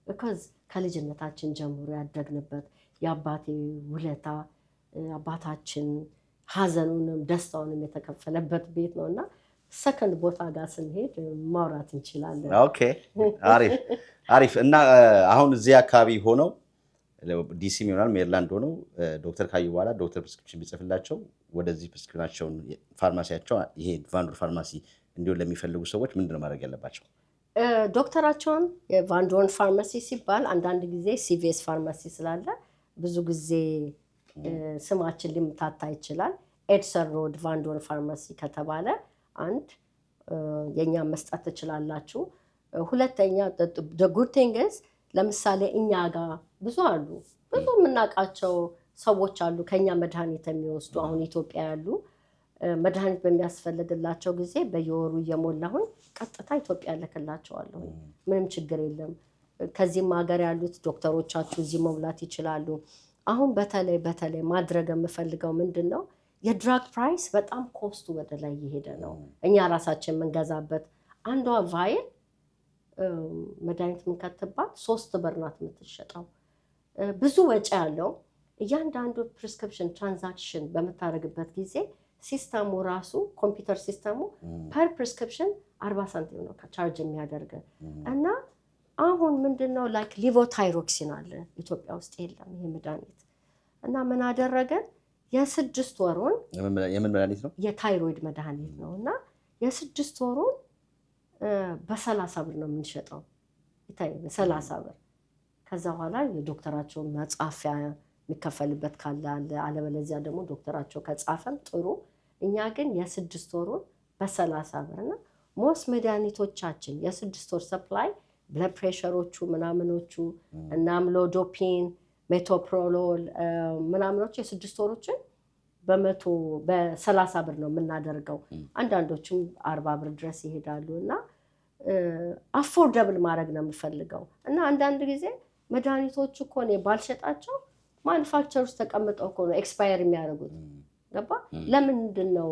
because ከልጅነታችን ጀምሮ ያደግንበት የአባቴ ውለታ አባታችን ሀዘኑንም ደስታውንም የተከፈለበት ቤት ነውና ሰከንድ ቦታ ጋር ስንሄድ ማውራት እንችላለን። ኦኬ አሪፍ። እና አሁን እዚህ አካባቢ ሆነው ዲሲ ይሆናል ሜሪላንድ ሆነው ዶክተር ካዩ በኋላ ዶክተር ፕሪስክሪፕሽን ቢጽፍላቸው ወደዚህ ፕሪስክሪፕሽናቸውን ፋርማሲያቸው ይሄ ቫንዶር ፋርማሲ እንዲሆን ለሚፈልጉ ሰዎች ምንድነው ማድረግ ያለባቸው? ዶክተራቸውን የቫንዶርን ፋርማሲ ሲባል አንዳንድ ጊዜ ሲቪኤስ ፋርማሲ ስላለ ብዙ ጊዜ ስማችን ሊምታታ ይችላል። ኤድሰን ሮድ ቫንዶርን ፋርማሲ ከተባለ አንድ የኛ መስጠት ትችላላችሁ። ሁለተኛ the good thing is ለምሳሌ እኛ ጋር ብዙ የምናውቃቸው ሰዎች አሉ ከኛ መድኃኒት የሚወስዱ አሁን ኢትዮጵያ ያሉ መድኃኒት በሚያስፈልግላቸው ጊዜ በየወሩ እየሞላሁኝ ቀጥታ ኢትዮጵያ ልክላቸዋለሁ። ምንም ችግር የለም። ከዚህም ሀገር ያሉት ዶክተሮቻችሁ እዚህ መብላት ይችላሉ። አሁን በተለይ ማድረግ የምፈልገው ምንድነው የድራግ ፕራይስ በጣም ኮስቱ ወደ ላይ እየሄደ ነው። እኛ ራሳችን የምንገዛበት አንዷ ቫይል መድኃኒት የምንከትባት 3 ብር ናት የምትሸጠው። ብዙ ወጪ ያለው እያንዳንዱ ፕሪስክሪፕሽን ትራንዛክሽን በምታደርግበት ጊዜ ሲስተሙ ራሱ ኮምፒውተር ሲስተሙ ፐር ፕሪስክሪፕሽን 40 ሳንቲም ነው ቻርጅ የሚያደርግ እና አሁን ምንድነው ላይክ ሊቮታይሮክሲን አለ ኢትዮጵያ ውስጥ የለም ይሄ መድኃኒት እና ምን አደረገን የ6 ወሩን የምን መድኃኒት ነው የታይሮይድ መድኃኒት ነው እና የ6 ወሩን በ30 ብር ነው የምንሸጠው ይታይ በ30 ብር ከዛ በኋላ የዶክተራቸውን መጻፊያ የሚከፈልበት ካለ አለበለዚያ ደግሞ ዶክተራቸው ከጻፈም ጥሩ እኛ ግን የ6 ወሩን በ30 ብር እና ሞስት መድኃኒቶቻችን የ6 ወር ሰፕላይ ብለድ ፕሬሸሮቹ ምናምኖቹ እና አምሎዶፒን ሜቶፕሮሎል ምናምኖቹ የ6 ወሮችን በ30 ብር ነው የምናደርገው። አንዳንዶቹም 40 ብር ድረስ ይሄዳሉ እና አፎርደብል ማድረግ ነው የምፈልገው እና አንዳንድ ጊዜ መድኃኒቶቹ እኮ እኔ ባልሸጣቸው ማኑፋክቸር ውስጥ ተቀምጠው እኮ ነው ኤክስፓየር የሚያደርጉት። ገባ? ለምንድን ነው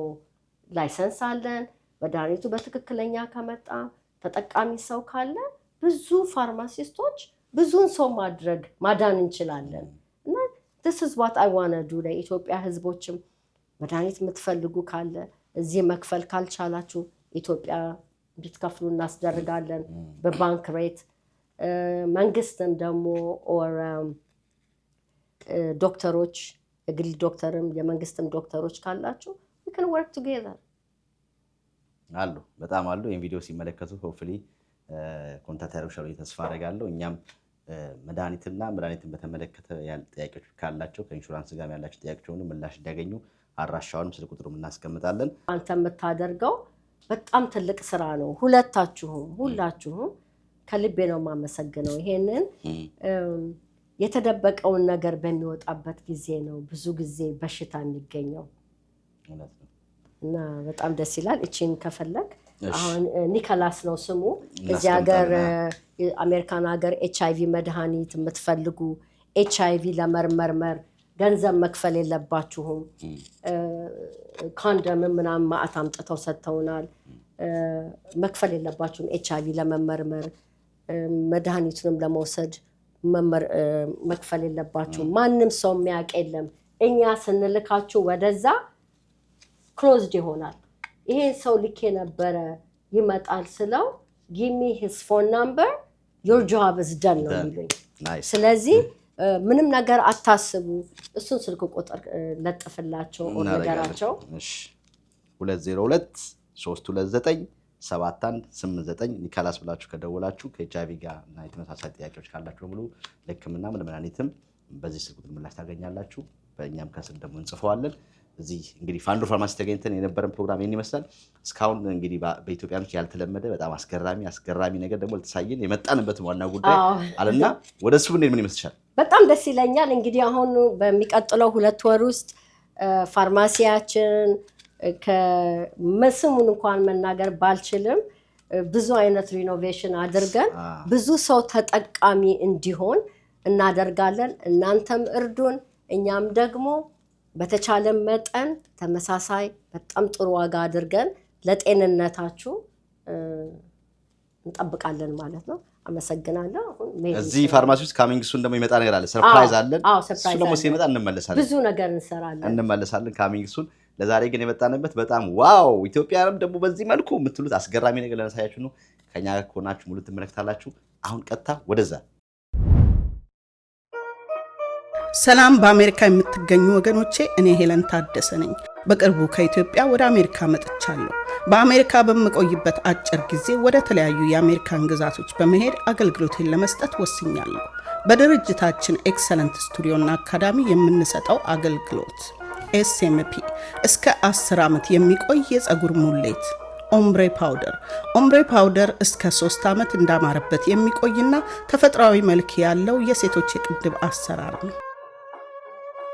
ላይሰንስ አለን መድኃኒቱ በትክክለኛ ከመጣ ተጠቃሚ ሰው ካለ ብዙ ፋርማሲስቶች ብዙን ሰው ማዳን እንችላለን እና this is what I want to do ለኢትዮጵያ ህዝቦችም መድኃኒት የምትፈልጉ ካለ እዚህ መክፈል ካልቻላችሁ ኢትዮጵያ እንድትከፍሉ እናስደርጋለን በባንክ ሬት መንግስትም ደግሞ ኦር ዶክተሮች የግል ዶክተርም የመንግስትም ዶክተሮች ካላችሁ we can work together አሉ በጣም አሉ ይሄን ቪዲዮ ሲመለከቱ ሆፕፉሊ ኮንታክት ያደርጉሻል ተስፋ አደርጋለሁ እኛም መድኃኒትና መድኃኒትን በተመለከተ ያል ጥያቄዎች ካላቸው ከኢንሹራንስ ጋር ያላችሁ ጥያቄዎች ሁሉ ምላሽ እንዲያገኙ አራሻውን ስለ ቁጥሩም እናስቀምጣለን አንተ የምታደርገው በጣም ትልቅ ስራ ነው ሁላችሁም ከልቤ ነው ማመሰግነው ይሄንን የተደበቀውን ነገር በሚወጣበት ጊዜ ነው ብዙ ጊዜ በሽታ የሚገኘው እና በጣም ደስ ይላል እቺን ከፈለክ አሁን ኒኮላስ ነው ስሙ እዚህ ሀገር አሜሪካን ሀገር ኤችአይቪ መድኃኒት የምትፈልጉ ኤችአይቪ ለመርመር ገንዘብ መክፈል የለባችሁም ኮንዶም ምናምን ማአት አምጥተው ሰጥተውናል መክፈል የለባችሁም ኤችአይቪ ለመመርመር መድኃኒቱንም ለመውሰድ መክፈል የለባችሁም ማንንም ሰው የሚያውቅ የለም እኛ ስንልካችሁ ወደዛ ክሎዝድ ይሆናል ይሄን ሰው ልኬ ነበረ ይመጣል ስለው give me his phone number your job is done ነው የሚሉኝ ስለዚህ ምንም ነገር አታስቡ እሱን ስልክ ቁጥር ለጥፍላቸው ነገራቸው እሺ 202 329 7189 ኒኮላስ ብላችሁ ከደወላችሁ ከኤችአይቪ ጋር እና የተመሳሳይ ጥያቄዎች ካላችሁ ሙሉ ለክምና ለመድኃኒትም በዚህ ስልክ ቁጥር ምላሽ ታገኛላችሁ በእኛም ከስር ደግሞ እንጽፈዋለን እዚህ እንግዲህ ፋንዱ ፋርማሲ ተገኝተን የነበረን ፕሮግራም ይሄን ይመስላል እስካሁን እንግዲህ በኢትዮጵያኖች ያልተለመደ በጣም አስገራሚ ነገር ደግሞ ልትሳየን የመጣንበት ዋና ጉዳይ አለና ወደሱ ምን ይመስልሻል በጣም ደስ ይለኛል እንግዲህ አሁን በሚቀጥለው 2 ወር ውስጥ ፋርማሲያችን ከመስሙን እንኳን መናገር ባልችልም ብዙ አይነት ሪኖቬሽን አድርገን ብዙ ሰው ተጠቃሚ እንዲሆን እናደርጋለን እናንተም እርዱን እኛም ደግሞ በተቻለ መጠን ተመሳሳይ በጣም ጥሩ ዋጋ አድርገን ለጤንነታችሁ እንጠብቃለን ማለት ነው አመሰግናለሁ አሁን እዚህ ፋርማሲ ውስጥ ካሚንግ ሱን ደግሞ ይመጣ ነገር አለ ሰርፕራይዝ አለን እሱ ደግሞ ሲመጣ እንመለሳለን ብዙ ነገር እንሰራለን ካሚንግ ሱን ለዛሬ ግን የመጣንበት በጣም ዋው ኢትዮጵያንም ደግሞ በዚህ መልኩ የምትሉት አስገራሚ ነገር ለነሳያችሁ ነው ከኛ ጋር ሆናችሁ ሙሉ ትመለከታላችሁ አሁን ቀጥታ ወደዛ ሰላም በአሜሪካ የምትገኙ ወገኖቼ እኔ ሄለን ታደሰ ነኝ በቅርቡ ከኢትዮጵያ ወደ አሜሪካ መጥቻለሁ በአሜሪካ በመቆይበት አጭር ጊዜ ወደ ተለያዩ የአሜሪካን ግዛቶች በመሄድ አገልግሎትን ለመስጠት ወስኛለሁ በድርጅታችን ኤክሰለንት ስቱዲዮና አካዳሚ የምንሰጠው አገልግሎት ኤስኤምፒ እስከ 10 ዓመት የሚቆይ የፀጉር ሙሌት ኦምብሬ ፓውደር እስከ 3 ዓመት እንዳማረበት የሚቆይና ተፈጥሯዊ መልክ ያለው የሴቶች የቅንድብ አሰራር ነው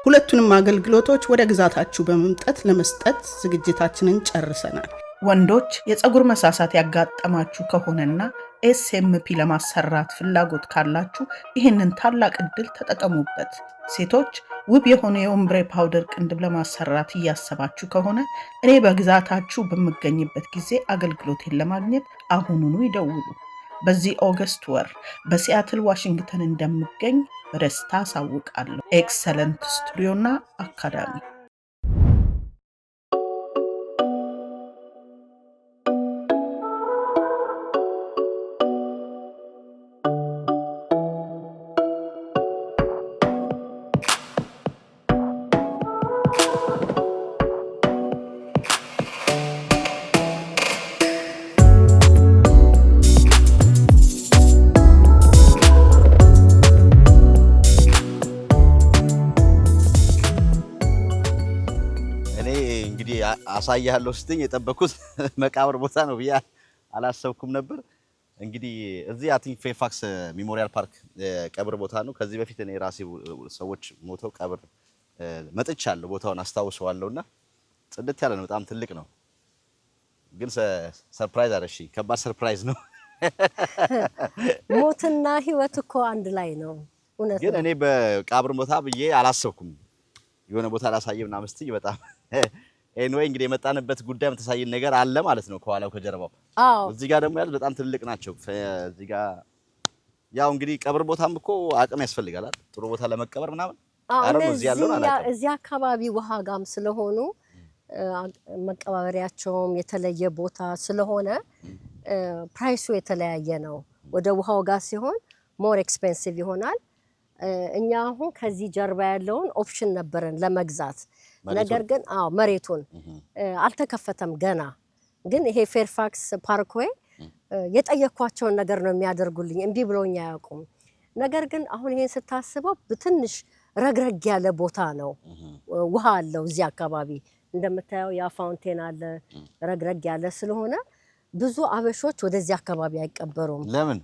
ሁለቱንም አገልግሎቶች ወደ ግዛታችሁ በመምጣት ለመስጠት ዝግጅታችንን ጨርሰናል ወንዶች የፀጉር መሳሳት ያጋጠማችሁ ከሆነና ኤስኤምፒ ለማሰራት ፍላጎት ካላችሁ ይህንን ታላቅ እድል ተጠቀሙበት ሴቶች ውብ የሆነ የኦምብሬ ፓውደር ቅንድብ ለማሰራት እያሰባችሁ ከሆነ እኔ በግዛታችሁ በመገኝበት ጊዜ አገልግሎቴን ለማግኘት አሁኑኑ ይደውሉ በዚህ ኦገስት ወር በሲያትል ዋሽንግተን እንደምገኝ በደስታ አሳውቃለሁ ኤክሰለንት ስቱዲዮና አካዳሚ አሳያለሁ ስትኝ የጠበኩት መቃብር ቦታ ነው ብያ አላሰብኩም ነበር እንግዲህ እዚህ አይ ቲንክ ፌርፋክስ ሜሞሪያል ፓርክ ቀብር ቦታ ነው ከዚህ በፊት እኔ ራሴ ሰዎች ሞተው ቀብር መጥቻለሁ ቦታውን አስታውሰዋለሁና ጽድት ያለ ነው በጣም ትልቅ ነው ግን ሰርፕራይዝ አረሺ ከባድ ሰርፕራይዝ ነው ሞትና ህይወት እኮ አንድ ላይ ነው እውነት ግን እኔ በቀብር ቦታ ብዬ አላሰብኩም የሆነ ቦታ ላሳየውና አምስትይ በጣም ኤኒዌይ እንግዲህ የመጣንበት ጉዳይ መተሳየን ነገር አለ ማለት ነው ከኋላው ከጀርባው እዚህ ጋር ደግሞ ያሉት በጣም ትልቅ ናቸው እዚህ ጋር ያው እንግዲህ ቀብር ቦታም እኮ አቅም ያስፈልጋል ጥሩ ቦታ ለመቀበር ምናምን አረም እዚህ ያለው አላውቅም እዚህ አካባቢ ውሃ ጋም ስለሆኑ መቀባበሪያቸውም የተለየ ቦታ ስለሆነ ፕራይሱ የተለያየ ነው። ወደ ውሃው ጋር ሲሆን ሞር ኤክስፔንሲቭ ይሆናል። እኛ አሁን ከዚህ ጀርባ ያለውን ኦፕሽን ነበረን ለመግዛት ነገር ግን መሬቱን አልተከፈተም ገና። ግን ይሄ ፌርፋክስ ፓርክዌይ የጠየኳቸውን ነገር ነው የሚያደርጉልኝ፣ እምቢ ብሎኝ አያውቁም። ነገር ግን አሁን ይሄን ስታስበው በትንሽ ረግረግ ያለ ቦታ ነው። ውሃ አለው እዚህ አካባቢ እንደምታየው ያ ፋውንቴን አለ። ረግረግ ያለ ስለሆነ ብዙ አበሾች ወደዚህ አካባቢ አይቀበሩም። ለምን?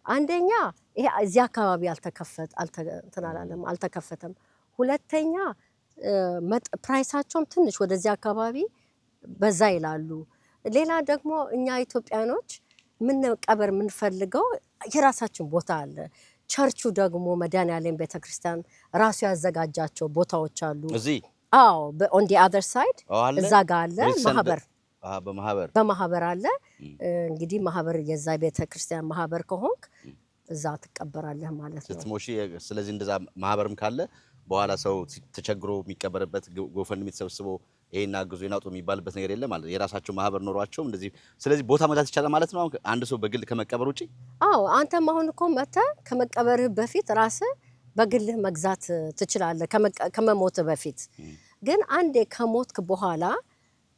አንደኛ ይሄ እዚህ አካባቢ አልተከፈተም። ሁለተኛ ፕራይሳቸውም ትንሽ ወደዚህ አካባቢ በዛ ይላሉ። ሌላ ደግሞ እኛ ኢትዮጵያኖች ምን ቀበር የምንፈልገው የራሳችን ቦታ አለ። ቸርቹ ደግሞ መድኃኔዓለም ቤተክርስቲያን ራሱ ያዘጋጃቸው ቦታዎች አሉ። እዚህ ኦን ዲ አዘር ሳይድ እዛ ጋር አለ በማህበር አለ። እንግዲህ ማህበር የዛ ቤተክርስቲያን ማህበር ከሆንክ እዛ ትቀበራለህ ማለት ነው ስትሞሺ። ስለዚህ እንደዛ ማህበርም ካለ በኋላ ሰው ተቸግሮ የሚቀበርበት ጎፈንድሚ ተሰብስቦ ይሄን አግዙ ይናጡ የሚባልበት ነገር የለም ማለት የራሳቸው ማህበር ኖሯቸው እንደዚህ። ስለዚህ ቦታ መግዛት ይቻላል ማለት ነው አንድ ሰው በግል ከመቀበር ውጪ። አንተም አሁን እኮ መተህ ከመቀበርህ በፊት ራስህ በግልህ መግዛት ትችላለህ ከመሞትህ በፊት። ግን አንዴ ከሞትክ በኋላ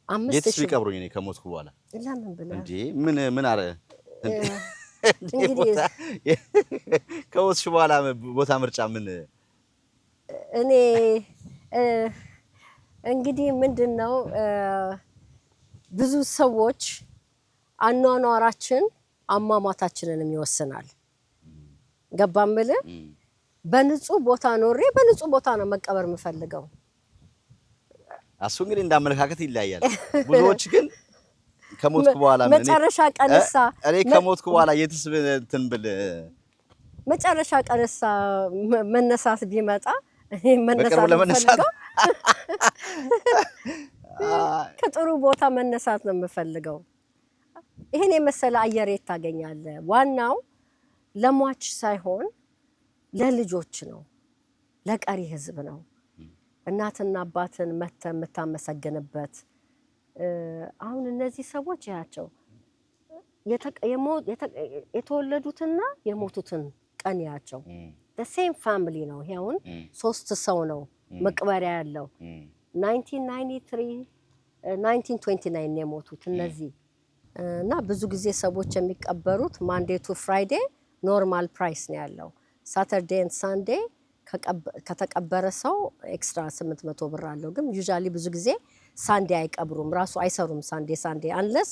5000 የትስ ቢቀብሩኝ እኔ ከሞትኩ በኋላ ለምን ብለህ እንዴ ምን አረ እንግዲህ ከሞትሽ በኋላ ቦታ ምርጫ ምን? እኔ እንግዲህ ምንድነው ብዙ ሰዎች አኗኗራችን አሟሟታችንንም ይወስናል። ገባምል? በንጹህ ቦታ ኖሬ በንጹህ ቦታ ነው መቀበር የምፈልገው። አሱ እንግዲህ እንዳመለካከት ይለያያል። ብዙዎች ግን ከሞትኩ በኋላ መጨረሻ ቀንሳ እኔ ከሞትኩ በኋላ የትስ እንትን ብል መጨረሻ ቀንሳ መነሳት ቢመጣ እኔ መነሳት ከጥሩ ቦታ መነሳት ነው የምፈልገው። ይሄን የመሰለ አየር ታገኛለህ። ዋናው ለሟች ሳይሆን ለልጆች ነው፣ ለቀሪ ህዝብ ነው። እናትና አባትን መተህ የምታመሰግንበት። አሁን እነዚህ ሰዎች ያቸው የተወለዱትና የሞቱትን ቀን ያቸው the same family ነው። ይሄውን 3 ሰው ነው መቅበሪያ ያለው 1929 ነው የሞቱት እነዚህ። እና ብዙ ጊዜ ሰዎች የሚቀበሩት ማንዴ ቱ ፍራይዴ ኖርማል ፕራይስ ነው ያለው። ሳተርዴ ኤንድ ሳንዴ ከተቀበረ ሰው ኤክስትራ 800 ብር አለው። ግን ዩዛሊ ብዙ ጊዜ ሳንዴ አይቀብሩም፣ ራሱ አይሰሩም። ሳንዴ አንለስ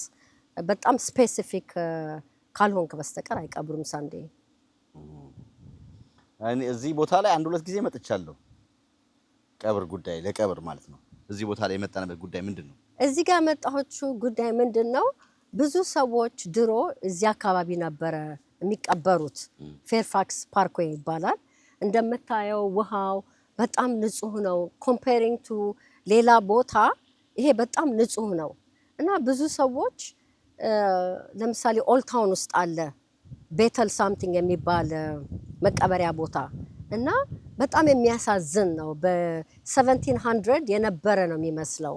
በጣም ስፔሲፊክ ካልሆንክ በስተቀር አይቀብሩም ሳንዴ። እኔ እዚህ ቦታ ላይ 1-2 ጊዜ መጥቻለሁ። ቀብር ጉዳይ ለቀብር ማለት ነው። እዚህ ቦታ ላይ የመጣንበት ጉዳይ ምንድነው? እዚህ ጋር መጣሁት ጉዳይ ምንድነው? ብዙ ሰዎች ድሮ እዚህ አካባቢ ነበረ የሚቀበሩት። ፌርፋክስ ፓርክዌይ ይባላል። እንደምታየው ውሃው በጣም ንጹህ ነው። ኮምፔሪንግ ቱ ሌላ ቦታ ይሄ በጣም ንጹህ ነው። እና ብዙ ሰዎች ለምሳሌ ኦልድ ታውን ውስጥ አለ ቤተል ሳምቲንግ የሚባል መቀበሪያ ቦታ እና በጣም የሚያሳዝን ነው። በ1700 የነበረ ነው የሚመስለው።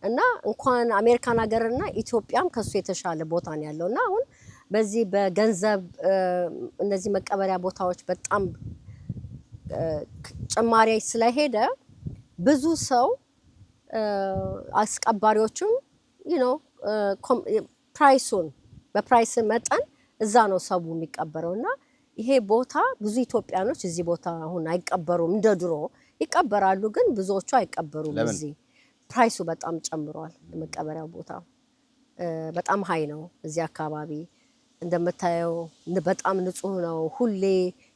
እና እንኳን አሜሪካን ሀገርና ኢትዮጵያም ከሱ የተሻለ ቦታ ነው ያለውና አሁን በዚህ በገንዘብ እነዚህ መቀበሪያ ቦታዎች በጣም ጭማሪ ስለሄደ ብዙ ሰው አስቀባሪዎችም ፕራይሱን በፕራይስ መጠን እዛ ነው ሰው የሚቀበረውና ይሄ ቦታ ብዙ ኢትዮጵያኖች እዚህ ቦታ አሁን አይቀበሩም። እንደ ድሮ ይቀበራሉ፣ ግን ብዙዎቹ አይቀበሩም። እዚህ ፕራይሱ በጣም ጨምሯል። የመቀበሪያው ቦታ በጣም ሃይ ነው። እዚህ አካባቢ እንደምታየው በጣም ንጹህ ነው። ሁሌ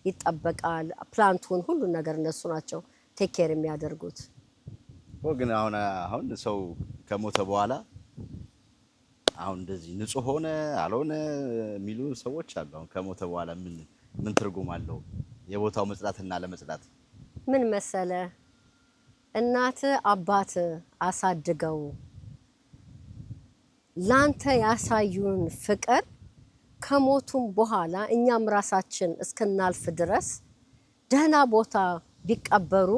ይጠበቃል። ፕላንቱን ሁሉ ነገር እነሱ ናቸው ቴክ ኬር የሚያደርጉት። ግን አሁን ሰው ከሞተ በኋላ አሁን እንደዚህ ንጹህ ሆነ አልሆነ የሚሉ ሰዎች አሉ። አሁን ከሞተ በኋላ ምን ትርጉም አለው የቦታው መጽዳትና ለመጽዳት? ምን መሰለ እናት አባት አሳድገው ላንተ ያሳዩን ፍቅር ከሞቱም በኋላ እኛም ራሳችን እስከናልፍ ድረስ ደህና ቦታ ቢቀበሩ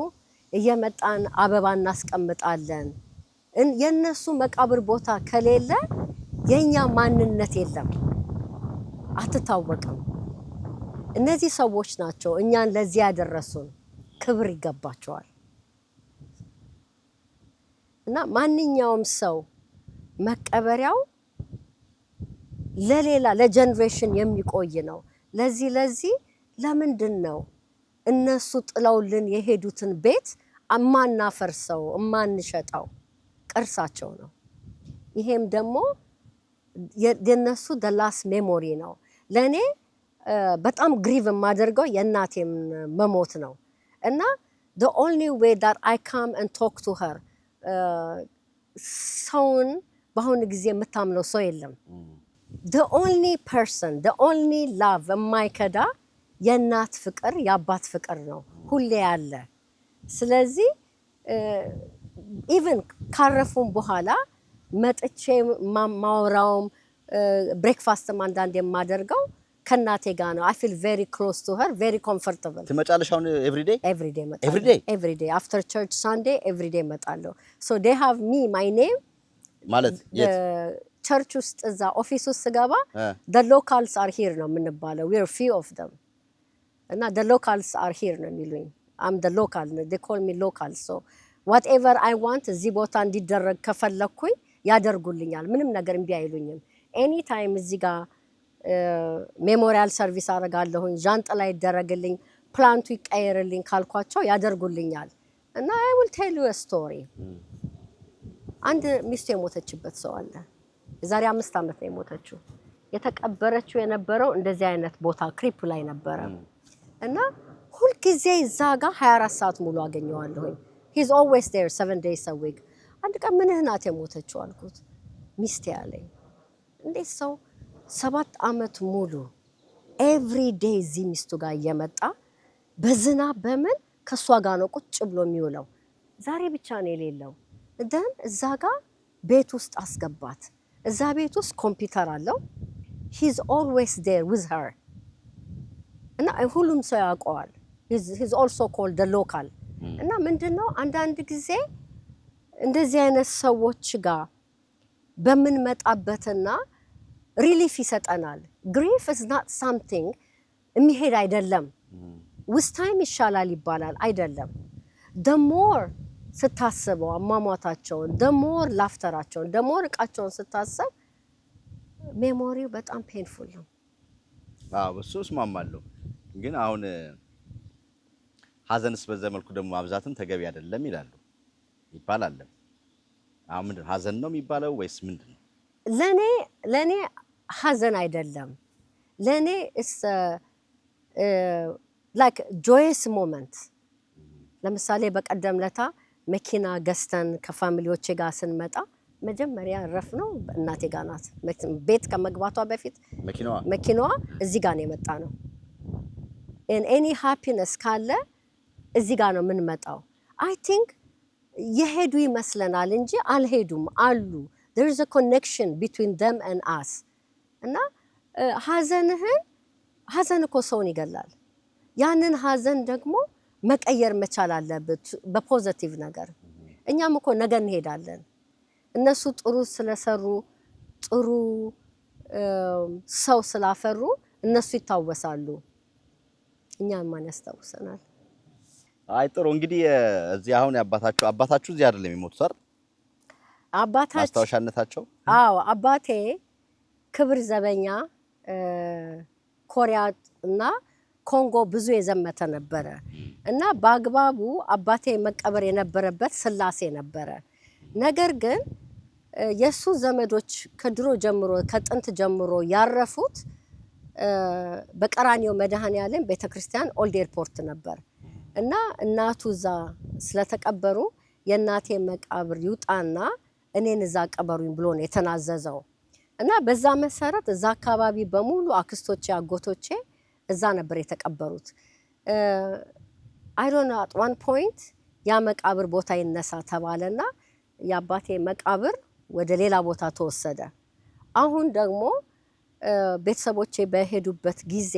እየመጣን አበባ እናስቀምጣለን። የነሱ መቃብር ቦታ ከሌለ የኛ ማንነት የለም አትታወቅም እነዚህ ሰዎች ናቸው እኛን ለዚህ ያደረሱን ክብር ይገባቸዋል እና ማንኛውም ሰው መቀበሪያው ለሌላ ለጀነሬሽን የሚቆይ ነው ለዚህ ለምንድን ነው እነሱ ጥለውልን የሄዱትን ቤት አማናፈርሰው አማንሸጣው ቅርሳቸው ነው ይሄም ደግሞ የነሱ the last memory ነው ለኔ በጣም ግሪቭ ማደርገው የእናቴም መሞት ነው እና the only way that I come and talk to her ሰውን በአሁኑ ጊዜ የምታምነው ሰው የለም the only person the only love የማይከዳ የእናት ፍቅር የአባት ፍቅር ነው ሁሌ ያለ ስለዚህ even ካረፉም በኋላ መጥቼ ማውራውም ብሬክፋስት አንዳንዴ የማደርገው ከናቴ ጋር ነው I feel very close to her very comfortable ትመጫለሽ አሁን every day መጣለሁ every day after church Sunday every day መጣለሁ so they have me my name ማለት ቸርች ውስጥ እዛ ኦፊስ ውስጥ ገባ the locals are here ነው የምንባለው we are few of them እና the locals are here ነው የሚሉኝ I'm the local they call me local so whatever I want እዚህ ቦታ እንዲደረግ ከፈለኩኝ ያደርጉልኛል ምንም ነገር እንቢ አይሉኝም anytime እዚህ ጋር ሜሞሪያል ሰርቪስ አረጋለሁኝ ጃንጥላ ይደረግልኝ ፕላንቱ ይቀየርልኝ ካልኳቸው ያደርጉልኛል እና I will tell you a story አንድ ሚስቱ የሞተችበት ሰው አለ የዛሬ 5 ዓመት ነው የሞተችው የተቀበረችው የነበረው እንደዚህ አይነት ቦታ ክሪፕ ላይ ነበረ እና ሁሉ ጊዜ እዛ ጋር 24 ሰዓት ሙሉ አገኘዋለሁኝ he's always there 7 days a week አንድ ቀን ምን ህናት የሞተችው አልኩት ሚስቴ ያለኝ እንዴት ሰው 7 ዓመት ሙሉ every day እዚህ ሚስቱ ጋር እየመጣ በዝናብ በምን ከሷ ጋር ነው ቁጭ ብሎ የሚውለው ዛሬ ብቻ ነው የሌለው ደን እዛ ጋር ቤት ውስጥ አስገባት እዛ ቤት ውስጥ ኮምፒውተር አለው he's always there with her እና ሁሉም ሰው ያውቀዋል he's also called the local እና ምንድነው አንዳንድ ጊዜ እንደዚህ አይነት ሰዎች ጋር በመንመጣበትና ሪሊፍ ይሰጠናል grief is not something የሚሄድ አይደለም with time ይሻላል ይባላል አይደለም the more ስታስበው አሟሟታቸውን the more ላፍተራቸውን the more እቃቸውን ስታስብ ሜሞሪው በጣም ፔንፉል ነው እሱ እስማማለሁ ግን አሁን ሀዘንስ በዛ መልኩ ደግሞ ማብዛትም ተገቢ አይደለም ይላሉ ይባላል አሁን ምንድን ሀዘን ነው የሚባለው ወይስ ምንድነው ለኔ ሀዘን አይደለም ለኔ is like joyous moment ለምሳሌ በቀደም ለታ መኪና ገዝተን ከፋሚሊዎቼ ጋር ስንመጣ መጀመሪያ ረፍ ነው እናቴ ጋር ናት ቤት ከመግባቷ በፊት መኪናዋ እዚህ ጋር ነው የመጣ ነው in any happiness ካለ እዚህ ጋር ነው ምን መጣው I think የሄዱ ይመስለናል እንጂ አልሄዱም አሉ there is a connection between them and us እና ሀዘን እኮ ሰውን ይገላል ያንን ሀዘን ደግሞ መቀየር መቻል አለበት በፖዚቲቭ ነገር እኛም እኮ ነገ እንሄዳለን እነሱ ጥሩ ስለሰሩ ጥሩ ሰው ስላፈሩ እነሱ ይታወሳሉ እኛም ማን ያስታውሰናል አይ ጥሩ እንግዲህ እዚህ አሁን አባታችሁ እዚህ አይደለም የሚሞቱት አይደል አባታችሁ ማስታወሻነታቸው አዎ አባቴ ክብር ዘበኛ ኮሪያ እና ኮንጎ ብዙ የዘመተ ነበረ እና በአግባቡ አባቴ መቀበር የነበረበት ስላሴ ነበረ ነገር ግን የሱ ዘመዶች ከድሮ ጀምሮ ከጥንት ጀምሮ ያረፉት በቀራኒዮ መድኃኔዓለም ቤተክርስቲያን ኦልድ ኤርፖርት ነበር እና እናቱ ዛ ስለተቀበሩ የእናቴ መቃብር ይውጣና እኔን እዛ ቀበሩኝ ብሎ ነው የተናዘዘው እና በዛ መሰረት እዛ አካባቢ በሙሉ አክስቶቼ አጎቶቼ እዛ ነበር የተቀበሩት I don't know at one point ያ መቃብር ቦታ ይነሳ ተባለና ያባቴ መቃብር ወደ ሌላ ቦታ ተወሰደ አሁን ደግሞ ቤተሰቦቼ በሄዱበት ጊዜ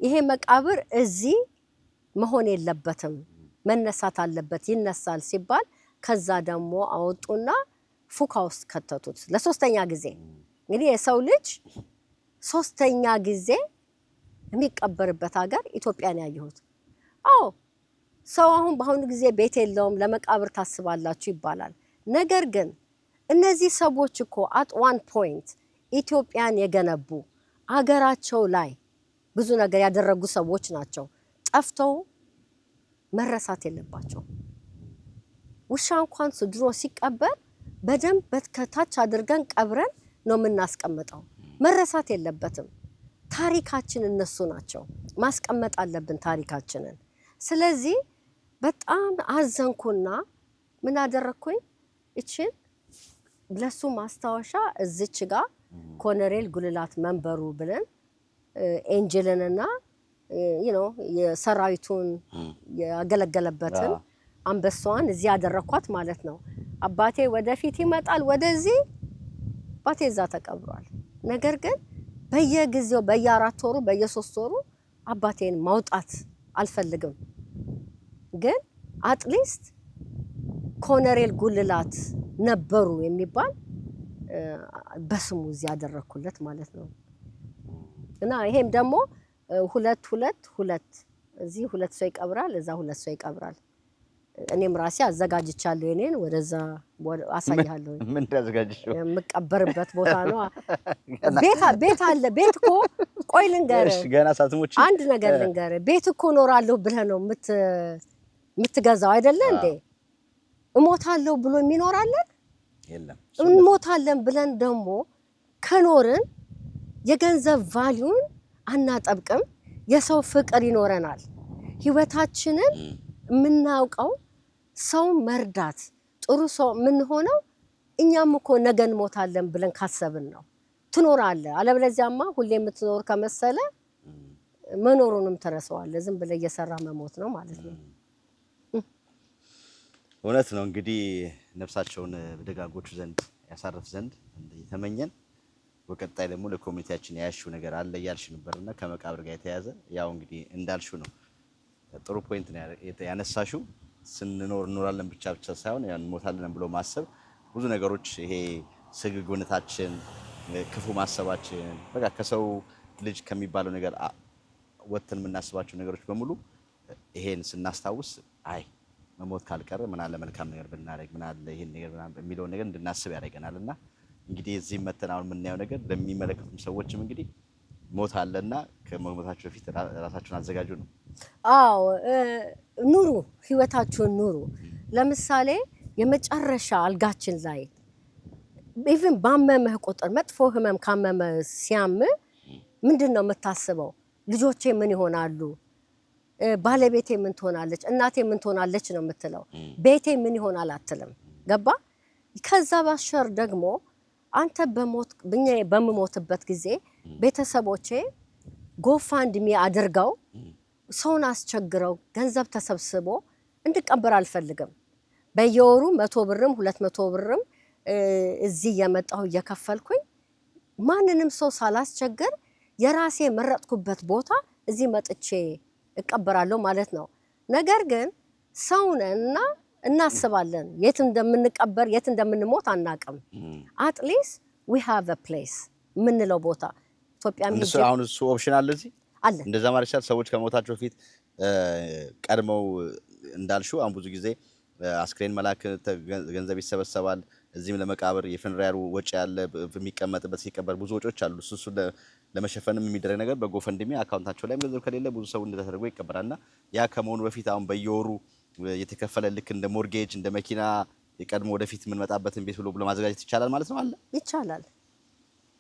ይሄ መቃብር እዚህ መሆን የለበትም መነሳት አለበት ይነሳል ሲባል ከዛ ደግሞ አወጡና ፉካ ውስጥ ከተቱት ለሶስተኛ ጊዜ እንግዲህ የሰው ልጅ ሶስተኛ ጊዜ የሚቀበርበት ሀገር ኢትዮጵያን ያየሁት። አዎ ሰው አሁን በአሁኑ ጊዜ ቤት የለውም ለመቃብር ታስባላችሁ ይባላል። ነገር ግን እነዚህ ሰዎች እኮ at one point ኢትዮጵያን የገነቡ አገራቸው ላይ ብዙ ነገር ያደረጉ ሰዎች ናቸው። ጠፍተው መረሳት የለባቸው። ውሻ እንኳን ድሮ ሲቀበር በደንብ በከታች አድርገን ቀብረን ነው የምናስቀምጠው። መረሳት የለበትም። ታሪካችን እነሱ ናቸው። ማስቀመጥ አለብን ታሪካችንን። ስለዚህ በጣም አዘንኩና ምን አደረኩኝ? እቺን ለሱ ማስታወሻ እዚች ጋር ኮሎኔል ጉልላት መንበሩ ብለን ኤንጅልንና የሰራዊቱን ያገለገለበትን አንበሳዋን እዚህ ያደረኳት ማለት ነው። አባቴ ወደፊት ይመጣል ወደዚህ፣ አባቴ እዛ ተቀብሯል። ነገር ግን በየጊዜው በየ4 ወሩ በየ3 ወሩ አባቴን ማውጣት አልፈልግም። ግን አትሊስት ኮሎኔል ጉልላት ነበሩ የሚባል በስሙ እዚህ ያደረኩለት ማለት ነው። እና ይሄም ደግሞ 2 እዚህ 2 ሰው ይቀብራል፣ እዛ 2 ሰው ይቀብራል። እኔም ራሴ አዘጋጅቻለሁ። እኔን ወደዛ አሳያለሁ። ምን ታዘጋጅሽው? የምቀበርበት ቦታ ነው። ቤት አለ። ቤት እኮ ቆይ ልንገርህ፣ ገና ሳትሞች አንድ ነገር ልንገርህ። ቤት እኮ እኖራለሁ ብለህ ነው የምትገዛው አይደለ እንዴ? እሞታለሁ ብሎ የሚኖር አለ? የለም። እንሞታለን ብለን ደግሞ ከኖርን የገንዘብ ቫልዩን አናጠብቅም። የሰው ፍቅር ይኖረናል። ህይወታችንን የምናውቀው ሰው መርዳት፣ ጥሩ ሰው የምንሆነው እኛም እኮ ነገ እንሞታለን ብለን ካሰብን ነው። ትኖራለህ። አለበለዚያማ ሁሌ የምትኖር ከመሰለ መኖሩንም ተረሳዋለህ። ዝም ብለህ እየሰራ መሞት ነው ማለት ነው። እውነት ነው። እንግዲህ ነፍሳቸውን በደጋጎቹ ዘንድ ያሳርፍ ዘንድ ተመኘን። በቀጣይ ደግሞ ለኮሚኒቲያችን ያያሽው ነገር አለ እያልሽ ነበርና ከመቃብር ጋር የተያዘ ያው እንግዲህ እንዳልሽው ነው። ጥሩ ፖይንት ነው ያነሳሽው። ስንኖር እንኖራለን ብቻ ሳይሆን እንሞታለን ብሎ ማሰብ ብዙ ነገሮች፣ ይሄ ስግብግብነታችን፣ ክፉ ማሰባችን፣ በቃ ከሰው ልጅ ከሚባለው ነገር ወጥተን የምናስባቸው ነገሮች በሙሉ ይሄን ስናስታውስ አይ መሞት ካልቀረ ምን አለ መልካም ነገር ብናደርግ፣ ምን አለ ይሄን ነገር የሚለው ነገር እንድናስብ ያደርገናልና እንግዲህ እዚህ መተን አሁን የምናየው ነገር ለሚመለከቱም ሰዎችም እንግዲህ ሞት አለና ከመሞታችሁ በፊት ራሳችሁን አዘጋጁ ነው። አዎ ኑሩ፣ ህይወታችሁን ኑሩ። ለምሳሌ የመጨረሻ አልጋችን ላይ ኢቭን ባመመህ ቁጥር መጥፎ ህመም ካመመ ሲያም ምንድን ነው የምታስበው? ልጆቼ ምን ይሆናሉ? ባለቤቴ ምን ትሆናለች? እናቴ ምን ትሆናለች ነው የምትለው። ቤቴ ምን ይሆናል አትልም። ገባ? ከዛ ባሻገር ደግሞ አንተ በምሞትበት ጊዜ ቤተሰቦቼ ጎፋንድሚ አድርገው ሰውን አስቸግረው ገንዘብ ተሰብስቦ እንድቀበር አልፈልግም። በየወሩ 100 ብርም 200 ብርም እዚህ የመጣሁ እየከፈልኩኝ ማንንም ሰው ሳላስቸግር የራሴ መረጥኩበት ቦታ እዚህ መጥቼ እቀበራለሁ ማለት ነው። ነገር ግን ሰውነንና እናስባለን የት እንደምንቀበር የት እንደምንሞት አናቅም። አትሊስት we have a place ምንለው ቦታ ኢትዮጵያ ምን አሁን እሱ ኦፕሽን አለ እዚህ አለ። እንደዛ ማለት ይችላል። ሰዎች ከሞታቸው በፊት ቀድመው እንዳልሽው አሁን ብዙ ጊዜ አስክሬን መላክ ገንዘብ ይሰበሰባል። እዚህም ለመቃብር የፍንራሩ ወጪ ያለ የሚቀመጥበት ሲቀበር ብዙ ወጪዎች አሉ። እሱ ለመሸፈንም የሚደረግ ነገር በጎፈንድሚ አካውንታቸው ላይ ገንዘብ ከሌለ ብዙ ሰው እንደተደረገ ይቀበራልና ያ ከመሆኑ በፊት አሁን በየወሩ የተከፈለ ልክ እንደ ሞርጌጅ እንደ መኪና የቀድሞ ወደፊት የምንመጣበትን ቤት ብሎ ማዘጋጀት ይቻላል ማለት ነው። አለ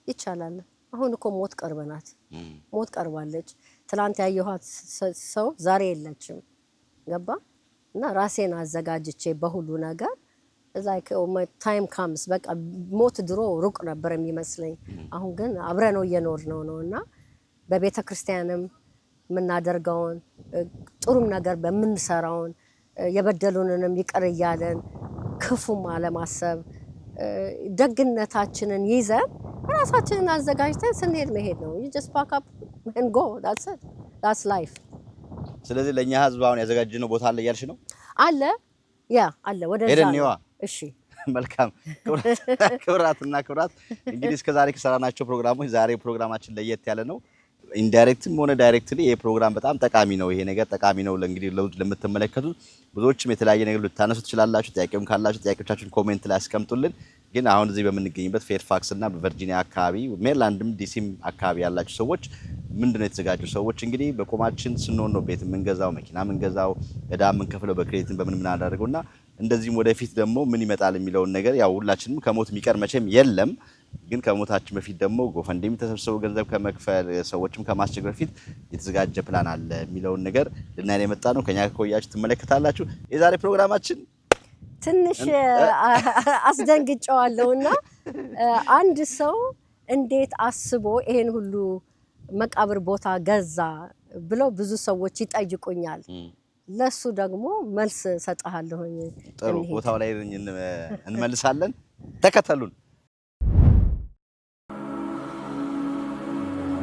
ይቻላል። አሁን እኮ ሞት ቀርበናት፣ ሞት ቀርባለች። ትላንት ያየኋት ሰው ዛሬ የለችም። ገባ? እና ራሴን አዘጋጅቼ በሁሉ ነገር like my time comes በቃ ሞት ድሮ ሩቅ ነበር የሚመስለኝ። አሁን ግን አብረነው እየኖርነው ነውና በቤተ ክርስቲያንም የምናደርገውን ጥሩም ነገር በምንሰራውን የበደሉንንም ይቅር እያለን ክፉም አለማሰብ ደግነታችንን ይዘን ራሳችንን አዘጋጅተን ስንሄድ መሄድ ነው። you just pack up and go, that's it, that's life። ስለዚህ ለኛ ህዝብ አሁን ያዘጋጀነው ቦታ አለ እያልሽ ነው? አለ ያ አለ ወደዛ ነው። እሺ መልካም ክብራትና ክብራት እንግዲህ እስከዛሬ ከሰራናቸው ፕሮግራሞች ዛሬ ፕሮግራማችን ለየት ያለ ነው። ኢንዳይሬክትም ሆነ ዳይሬክትሊ ይሄ ፕሮግራም በጣም ጠቃሚ ነው። ይሄ ነገር ጠቃሚ ነው ለእንግዲህ ለምትመለከቱ ብዙዎችም የተለያየ ነገር ልታነሱ ትችላላችሁ። ጥያቄም ካላችሁ ጥያቄዎቻችሁን ኮሜንት ላይ አስቀምጡልን። ግን አሁን እዚህ በምንገኝበት ፌርፋክስ እና በቨርጂኒያ አካባቢ ሜሪላንድም ዲሲም አካባቢ ያላችሁ ሰዎች ምንድነው የተዘጋጁ ሰዎች እንግዲህ በቆማችን ስንሆን ነው ቤት የምንገዛው መኪና የምንገዛው እዳ የምንከፍለው በክሬዲት በምን ምን አደረገውና እንደዚህም ወደፊት ደግሞ ምን ይመጣል የሚለውን ነገር ያው ሁላችንም ከሞት የሚቀር መቼም የለም። ግን ከሞታችን በፊት ደግሞ ጎፈንድሚ ተሰብስበው ገንዘብ ከመክፈል ሰዎችም ከማስቸገር በፊት የተዘጋጀ ፕላን አለ የሚለውን ነገር ልናይ የመጣ ነው። ከኛ ከቆያችሁ ትመለከታላችሁ። የዛሬ ፕሮግራማችን ትንሽ አስደንግጫዋለሁና አንድ ሰው እንዴት አስቦ ይሄን ሁሉ መቃብር ቦታ ገዛ ብለው ብዙ ሰዎች ይጠይቁኛል። ለሱ ደግሞ መልስ ሰጣለሁኝ። ጥሩ ቦታው ላይ እንመልሳለን። ተከተሉን።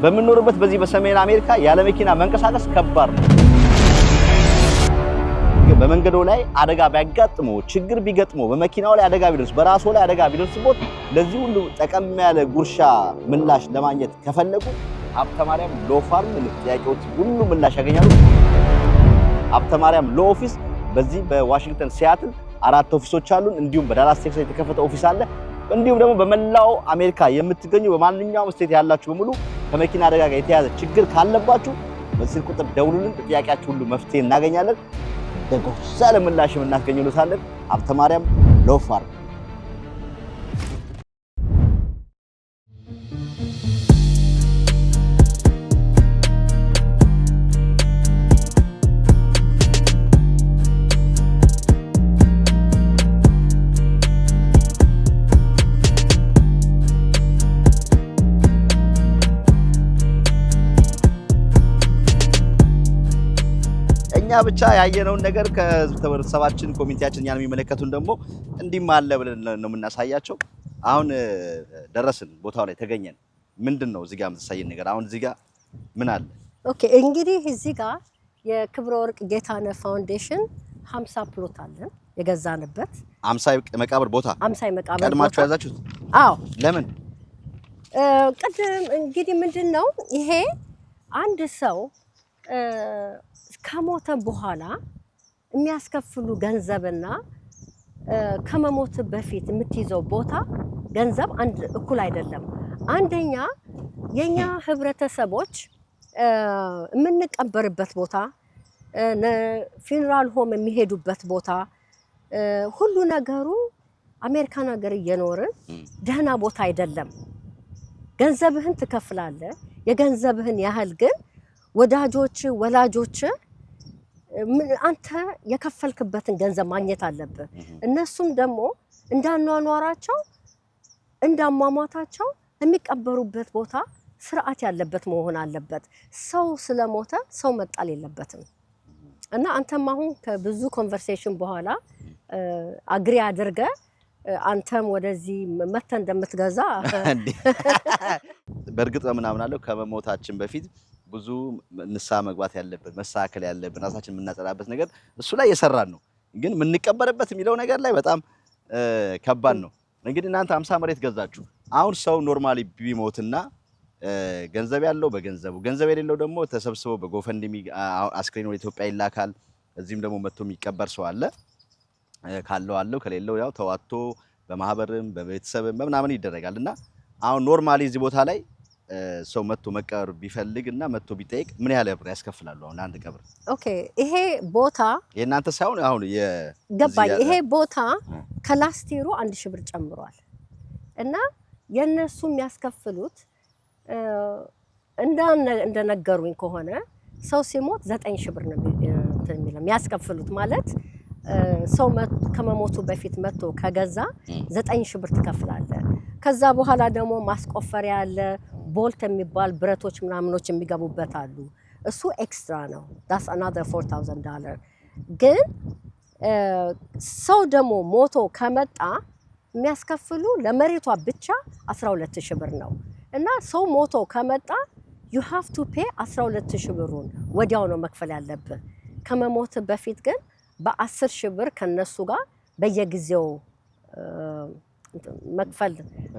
በምንኖርበት በዚህ በሰሜን አሜሪካ ያለ መኪና መንቀሳቀስ ከባድ ነው። በመንገዱ ላይ አደጋ ቢያጋጥመው ችግር ቢገጥመው በመኪናው ላይ አደጋ ቢደርስ በራስዎ ላይ አደጋ ቢደርስቦት ለዚህ ሁሉ ጠቀም ያለ ጉርሻ ምላሽ ለማግኘት ከፈለጉ ሀብተ ማርያም ሎ ፋርም ጥያቄዎች ሁሉ ምላሽ ያገኛሉ። ሀብተ ማርያም ሎ ኦፊስ በዚህ በዋሽንግተን ሲያትል 4 ኦፊሶች አሉን። እንዲሁም በዳላስ ቴክሳስ የተከፈተ ኦፊስ አለ። እንዲሁም ደግሞ በመላው አሜሪካ የምትገኙ በማንኛውም ስቴት ያላችሁ በሙሉ ከመኪና አደጋ ጋር የተያዘ ችግር ካለባችሁ በስልክ ቁጥር ደውሉልን። ጥያቄያችሁ ሁሉ መፍትሄ እናገኛለን። ደጎሳለ ምላሽ እናስገኝሉታለን። ሀብተ ማርያም ሎ ፋርም ብቻ ያየነውን ነገር ከተወሰባችን ኮሚኒቲያችን ያን የሚመለከቱን ደግሞ እንዲህ ማለ ብለን ነው የምናሳያቸው። አሁን ደረስን፣ ቦታው ላይ ተገኘን። ምንድነው እዚህ ጋር የምትሳየን ነገር? አሁን እዚህ ጋር ምን አለ? ኦኬ እንግዲህ እዚህ ጋር የክብረ ወርቅ ጌታነህ ፋውንዴሽን 50 ፕሎት አለን የገዛንበት 50 መቃብር ቦታ 50 መቃብር ቦታ ቀድማችሁ ያዛችሁት? አዎ። ለምን? ቅድም እንግዲህ ምንድነው ይሄ አንድ ሰው ከሞተ በኋላ የሚያስከፍሉ ገንዘብና ከመሞት በፊት የምትይዘው ቦታ ገንዘብ አንድ እኩል አይደለም። አንደኛ የኛ ህብረተሰቦች የምንቀበርበት ቦታ፣ ፊነራል ሆም የሚሄዱበት ቦታ ሁሉ ነገሩ አሜሪካን ሀገር እየኖርን ደህና ቦታ አይደለም። ገንዘብህን ትከፍላለህ። የገንዘብህን ያህል ግን ወዳጆች ወላጆች አንተ የከፈልክበትን ገንዘብ ማግኘት አለብህ። እነሱም ደግሞ እንዳኗኗራቸው እንዳሟሟታቸው የሚቀበሩበት ቦታ ስርዓት ያለበት መሆን አለበት። ሰው ስለሞተ ሰው መጣል የለበትም። እና አንተም አሁን ከብዙ ኮንቨርሴሽን በኋላ አግሪ አድርገ አንተም ወደዚህ መተ እንደምትገዛ በእርግጥ ምናምን አለው። ከመሞታችን በፊት ብዙ ንስሐ መግባት ያለበት መሳከል ያለብን ራሳችን የምናጸዳበት ነገር እሱ ላይ እየሰራን ነው። ግን የምንቀበርበት የሚለው ነገር ላይ በጣም ከባድ ነው። እንግዲህ እናንተ 50 መሬት ገዛችሁ። አሁን ሰው ኖርማሊ ቢሞትና ገንዘብ ያለው በገንዘቡ ገንዘብ የሌለው ደግሞ ተሰብስበው በጎፈንድሚ አስክሬን ወደ ኢትዮጵያ ይላካል። እዚህም ደግሞ መጥቶ የሚቀበር ሰው አለ። ካለው አለው ከሌለው ያው ተዋጥቶ በማህበርም በቤተሰብም በምናምን ይደረጋልና አሁን ኖርማሊ እዚህ ቦታ ላይ ሰው መጥቶ መቀበር ቢፈልግና መጥቶ ቢጠይቅ ምን ያህል ብር ያስከፍላሉ? አሁን አንድ ቀብር። ኦኬ ይሄ ቦታ የእናንተ ሳይሆን አሁን ገባኝ። ይሄ ቦታ ከላስቲሩ 1000 ብር ጨምሯል እና የነሱ የሚያስከፍሉት እንደነገሩኝ ከሆነ ሰው ሲሞት 9000 ብር ነው የሚያስከፍሉት። ማለት ሰው ከመሞቱ በፊት መጥቶ ከገዛ 9000 ብር ትከፍላለህ። ከዛ በኋላ ደግሞ ማስቆፈሪያ አለ፣ ቦልት የሚባል ብረቶች ምናምኖች የሚገቡበት አሉ። እሱ ኤክስትራ ነው። that's another $4000 ግን ሰው ደግሞ ሞቶ ከመጣ የሚያስከፍሉ ለመሬቷ ብቻ 12000 ብር ነው እና ሰው ሞቶ ከመጣ you have to pay 12000 ብሩን ወዲያው ነው መክፈል ያለብህ። ከመሞት በፊት ግን በ10000 ብር ከነሱ ጋር በየጊዜው መክፈል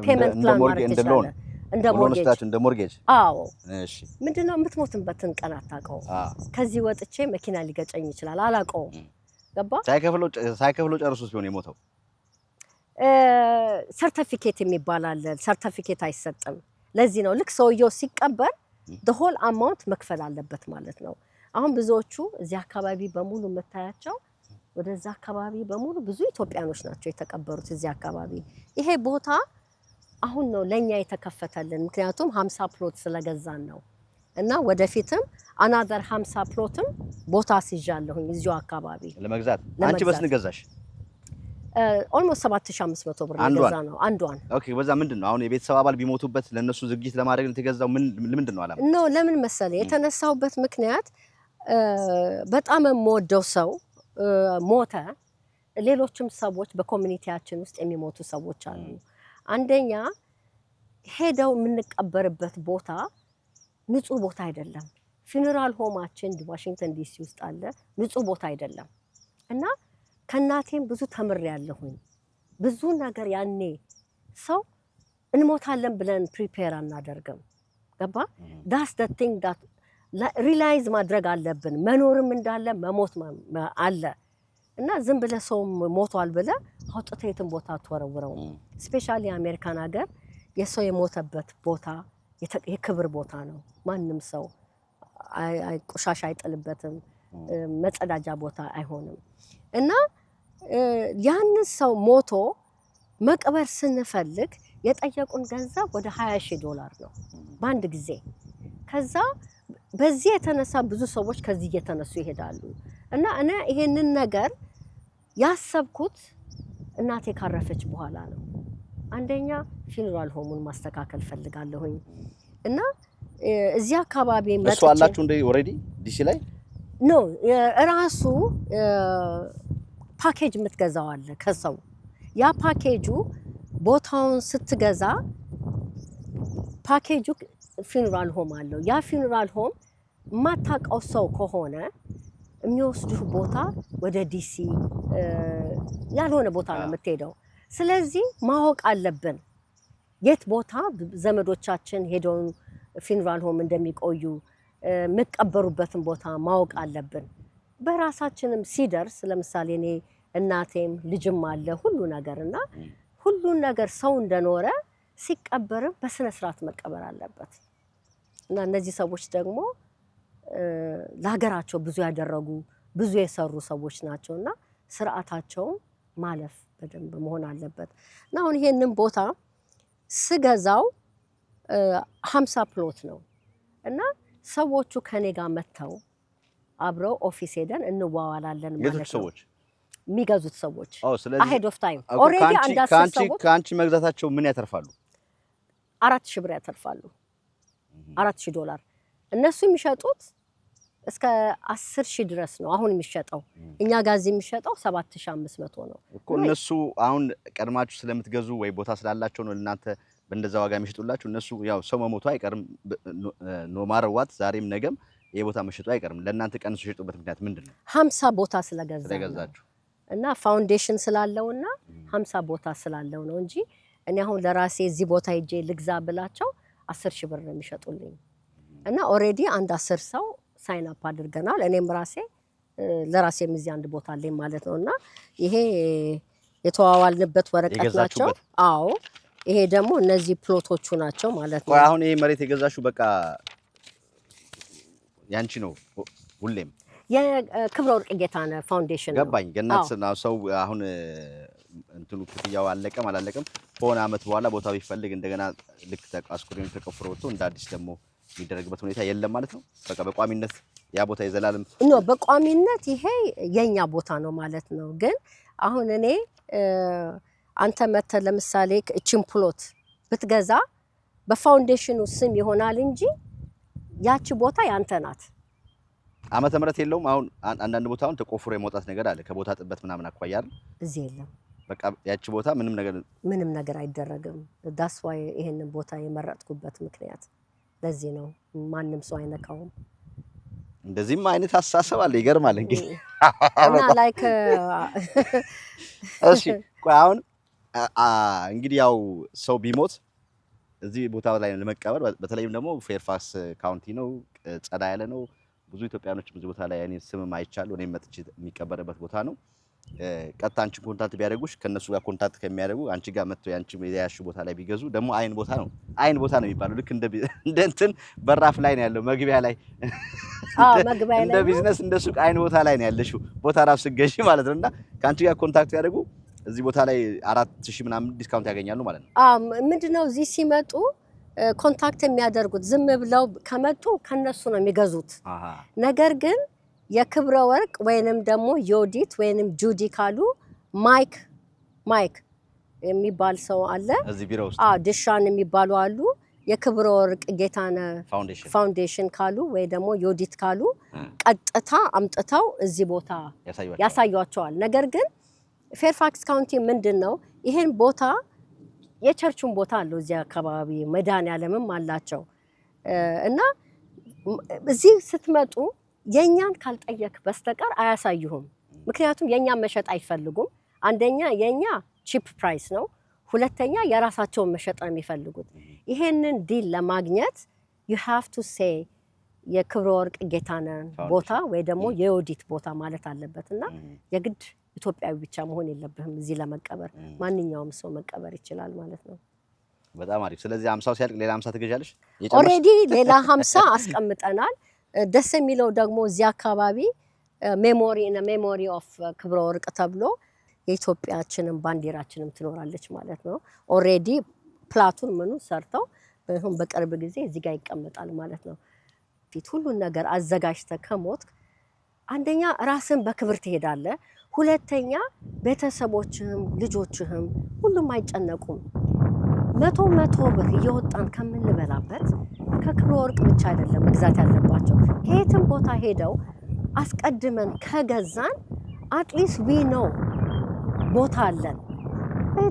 ፔመንት ፕላን ማድረግ ትችላለህ እንደ ሞርጌጅ አዎ እሺ ምንድነው የምትሞትበትን ቀን አታውቀውም ከዚህ ወጥቼ መኪና ሊገጨኝ ይችላል አላውቀውም ገባ ሳይከፍለው ጨርሶስ ቢሆን የሞተው ሰርቲፊኬት የሚባል አለ ሰርቲፊኬት አይሰጥም ለዚህ ነው ልክ ሰውየው ሲቀበር the whole amount መክፈል አለበት ማለት ነው አሁን ብዙዎቹ እዚህ አካባቢ በሙሉ መታያቸው ወደዛ አካባቢ በሙሉ ብዙ ኢትዮጵያኖች ናቸው የተቀበሩት እዚህ አካባቢ ይሄ ቦታ አሁን ነው ለኛ የተከፈተልን ምክንያቱም 50 ፕሎት ስለገዛን ነው እና ወደፊትም another 50 ፕሎትም ቦታ ሲጃለሁኝ እዚሁ አካባቢ ለመግዛት አንቺ በስንት ገዛሽ almost 7500 ብር ገዛ ነው አንዷን ኦኬ በዛ ምንድነው አሁን የቤተሰብ አባል ቢሞቱበት ለነሱ ዝግጅት ለማድረግ ለተገዛው ምንድነው አላማ ነው ለምን መሰለ የተነሳውበት ምክንያት በጣም የምወደው ሰው ሞተ ሌሎችም ሰዎች በኮሚኒቲያችን ውስጥ የሚሞቱ ሰዎች አሉ አንደኛ ሄደው የምንቀበርበት ቦታ ንጹህ ቦታ አይደለም ፊነራል ሆማችን ዋሽንግተን ዲሲ ውስጥ አለ ንጹህ ቦታ አይደለም እና ከናቴም ብዙ ተምሬያለሁኝ ብዙ ነገር ያኔ ሰው እንሞታለን ብለን ፕሪፔር አናደርግም ገባ that's the thing that ሪላይዝ ማድረግ አለብን መኖርም እንዳለ መሞት አለ እና ዝም ብለ ሰው ሞቷል ብለ አውጥተህ የትም ቦታ ተወረውረው ስፔሻሊ አሜሪካን ሀገር የሰው የሞተበት ቦታ የክብር ቦታ ነው ማንንም ሰው ቆሻሻ አይጥልበትም መጸዳጃ ቦታ አይሆንም እና ያን ሰው ሞቶ መቅበር ስንፈልግ የጠየቁን ገንዘብ ወደ $20,000 ነው በአንድ ጊዜ ከዛ በዚህ የተነሳ ብዙ ሰዎች ከዚህ እየተነሱ ይሄዳሉ እና እኔ ይሄንን ነገር ያሰብኩት እናቴ ካረፈች በኋላ ነው አንደኛ ፊነራል ሆሙን ማስተካከል ፈልጋለሁኝ እና እዚህ አካባቢ መጥቼ እሱ አላችሁ እንደ ኦሬዲ ዲሲ ላይ ኖ ራሱ ፓኬጅ የምትገዛው አለ ከሰው ያ ፓኬጁ ቦታውን ስትገዛ ፓኬጁ ፊነራል ሆም አለው ያ ፊነራል ሆም ማታቀው ሰው ከሆነ የሚወስዱህ ቦታ ወደ ዲሲ ያልሆነ ቦታ ነው የምትሄደው ስለዚህ ማወቅ አለብን የት ቦታ ዘመዶቻችን ሄደው ፊነራል ሆም እንደሚቆዩ መቀበሩበትን ቦታ ማወቅ አለብን በራሳችንም ሲደርስ ለምሳሌ እኔ እናቴም ልጅም አለ ሁሉ ነገርና ሁሉ ነገር ሰው እንደኖረ ሲቀበር በስነ ስርዓት መቀበር አለበት እና እነዚህ ሰዎች ደግሞ ለሀገራቸው ብዙ ያደረጉ ብዙ የሰሩ ሰዎች ናቸውና ስርዓታቸው ማለፍ በደንብ መሆን አለበት እና አሁን ይሄንን ቦታ ስገዛው 50 ፕሎት ነው እና ሰዎቹ ከኔ ጋር መተው አብረው ኦፊስ ሄደን እንዋዋላለን ማለት ነው የሚገዙት ሰዎች ahead of time already ካንቺ መግዛታቸው ምን ያተርፋሉ 4000 ብር ያተርፋሉ $4,000 እነሱ የሚሸጡት እስከ 10,000 ድረስ ነው አሁን የሚሸጠው እኛ ጋዝ የሚሸጠው 7,500 ነው እኮ እነሱ አሁን ቀድማችሁ ስለምትገዙ ወይ ቦታ ስላላቸው ነው እናንተ በእንደዛ ዋጋ የሚሸጡላችሁ እነሱ ያው ሰው መሞቱ አይቀርም ኖ ማር ዋት ዛሬም ነገም የቦታ መሸጡ አይቀርም ለእናንተ ቀንሱ የሸጡበት ምክንያት ምንድነው 50 ቦታ ስለገዛችሁ እና ፋውንዴሽን ስላለውና 50 ቦታ ስላለው ነው እንጂ እኔ አሁን ለራሴ እዚህ ቦታ ሄጄ ልግዛ ብላቸው 10,000 ብር ነው የሚሸጡልኝ እና ኦሬዲ አንድ 10 ሰው ሳይን አፕ አድርገናል እኔም ራሴ ለራሴም እዚህ አንድ ቦታ አለኝ ማለት ነውና ይሄ የተዋዋልንበት ወረቀት ናቸው አዎ ይሄ ደግሞ እነዚህ ፕሎቶቹ ናቸው ማለት ነው አሁን ይሄ መሬት የገዛሹ በቃ ያንቺ ነው ሁሌም የክብረ ወርቅ ጌታነህ ፋውንዴሽን ገባኝ ገናትና ሰው አሁን እንትኑ ክፍያው አለቀም አላለቀም ሆነ አመት በኋላ ቦታው ይፈልግ እንደገና ልክ ተቃስኩሪን ተቆፍሮ ወጥቶ እንደ አዲስ ደግሞ የሚደረግበት ሁኔታ የለም ማለት ነው በቃ በቋሚነት ያ ቦታ ይዘላልም ነው በቋሚነት ይሄ የኛ ቦታ ነው ማለት ነው ግን አሁን እኔ አንተ መተ ለምሳሌ እቺን ፕሎት ብትገዛ በፋውንዴሽኑ ስም ይሆናል እንጂ ያቺ ቦታ ያንተ ናት ዓመተ ምህረት የለውም አሁን አንዳንድ ቦታውን ተቆፍሮ የመውጣት ነገር አለ ከቦታ ጥበት ምናምን አኳያር እዚህ የለም በቃ ያቺ ቦታ ምንም ነገር አይደረግም that's why ይሄንን ቦታ የመረጥኩበት ምክንያት ለዚህ ነው ማንንም ሰው አይነካውም እንደዚህም አይነት አስተሳሰብ አለ ይገርማል እንግዲህ እና ላይክ እሺ ቆይ አሁን እንግዲህ ያው ሰው ቢሞት እዚህ ቦታ ላይ ለመቀበር በተለይም ደግሞ ፌርፋክስ ካውንቲ ነው ጸዳ ያለ ነው ብዙ ኢትዮጵያኖች ብዙ ቦታ ላይ እኔ ስምም አይቻለሁ እኔ መጥቼ የሚቀበርበት ቦታ ነው ቀጥታ አንቺ ኮንታክት ቢያደርጉሽ ከነሱ ጋር ኮንታክት ከሚያደርጉ አንቺ ጋር መጥተው ያንቺ ያያሽ ቦታ ላይ ቢገዙ ደግሞ አይን ቦታ ነው የሚባለው ልክ እንደ እንትን በራፍ ላይ ነው ያለው መግቢያ ላይ መግቢያ ላይ እንደ ቢዝነስ እንደ ሱቅ አይን ቦታ ላይ ነው ያለሽው ቦታ ራሱ ገዢ ማለት ነውና ካንቺ ጋር ኮንታክት ያደርጉ እዚህ ቦታ ላይ 4000 ምናምን ዲስካውንት ያገኛሉ ማለት ነው ምንድነው እዚህ ሲመጡ ኮንታክት የሚያደርጉት ዝም ብለው ከመጡ ከነሱ ነው የሚገዙት ነገር ግን የክብረ ወርቅ ወይንም ደግሞ ዮዲት ወይንም ጁዲ ካሉ ማይክ የሚባል ሰው አለ እዚህ ቢሮ ውስጥ ድሻን የሚባሉ አሉ የክብረ ወርቅ ጌታነ ፋውንዴሽን ካሉ ወይ ደግሞ ዮዲት ካሉ ቀጥታ አምጥተው እዚህ ቦታ ያሳዩዋቸዋል ነገር ግን ፌርፋክስ ካውንቲ ምንድነው ይሄን ቦታ የቸርቹን ቦታ አለው እዚህ አካባቢ መድኃኔዓለምም አላቸው እና እዚህ ስትመጡ የኛን ካልጠየቅ በስተቀር አያሳዩህም ምክንያቱም የኛን መሸጥ አይፈልጉም አንደኛ የኛ ቺፕ ፕራይስ ነው ሁለተኛ የራሳቸውን መሸጥ ነው የሚፈልጉት ይሄንን ዲል ለማግኘት you have to say የክብረ ወርቅ ጌታነን ቦታ ወይ ደግሞ የዮዲት ቦታ ማለት አለበትና የግድ ኢትዮጵያዊ ብቻ መሆን የለብህም እዚህ ለመቀበር ማንኛውም ሰው መቀበር ይችላል ማለት ነው በጣም አሪፍ ስለዚህ 50 ሲያልቅ ሌላ 50 ትገዣለሽ ኦሬዲ ሌላ 50 አስቀምጠናል ደስ የሚለው ደግሞ እዚህ አካባቢ ሜሞሪ ኦፍ ክብረ ወርቅ ተብሎ የኢትዮጵያችንን ባንዲራችንም ትኖራለች ማለት ነው ኦሬዲ ፕላቱን ምኑ ሰርተው በሁን በቅርብ ጊዜ እዚህ ጋር ይቀመጣል ማለት ነው ፊት ሁሉ ነገር አዘጋጅተ ከሞት አንደኛ ራስን በክብር ትሄዳለህ ሁለተኛ ቤተሰቦችህም ልጆችህም ሁሉም አይጨነቁም 100 ብር እየወጣን ከምንበላበት ከክብረ ወርቅ ብቻ አይደለም መግዛት ያለባቸው ከየትም ቦታ ሄደው አስቀድመን ከገዛን አትሊስት ዊ ኖ ቦታ አለን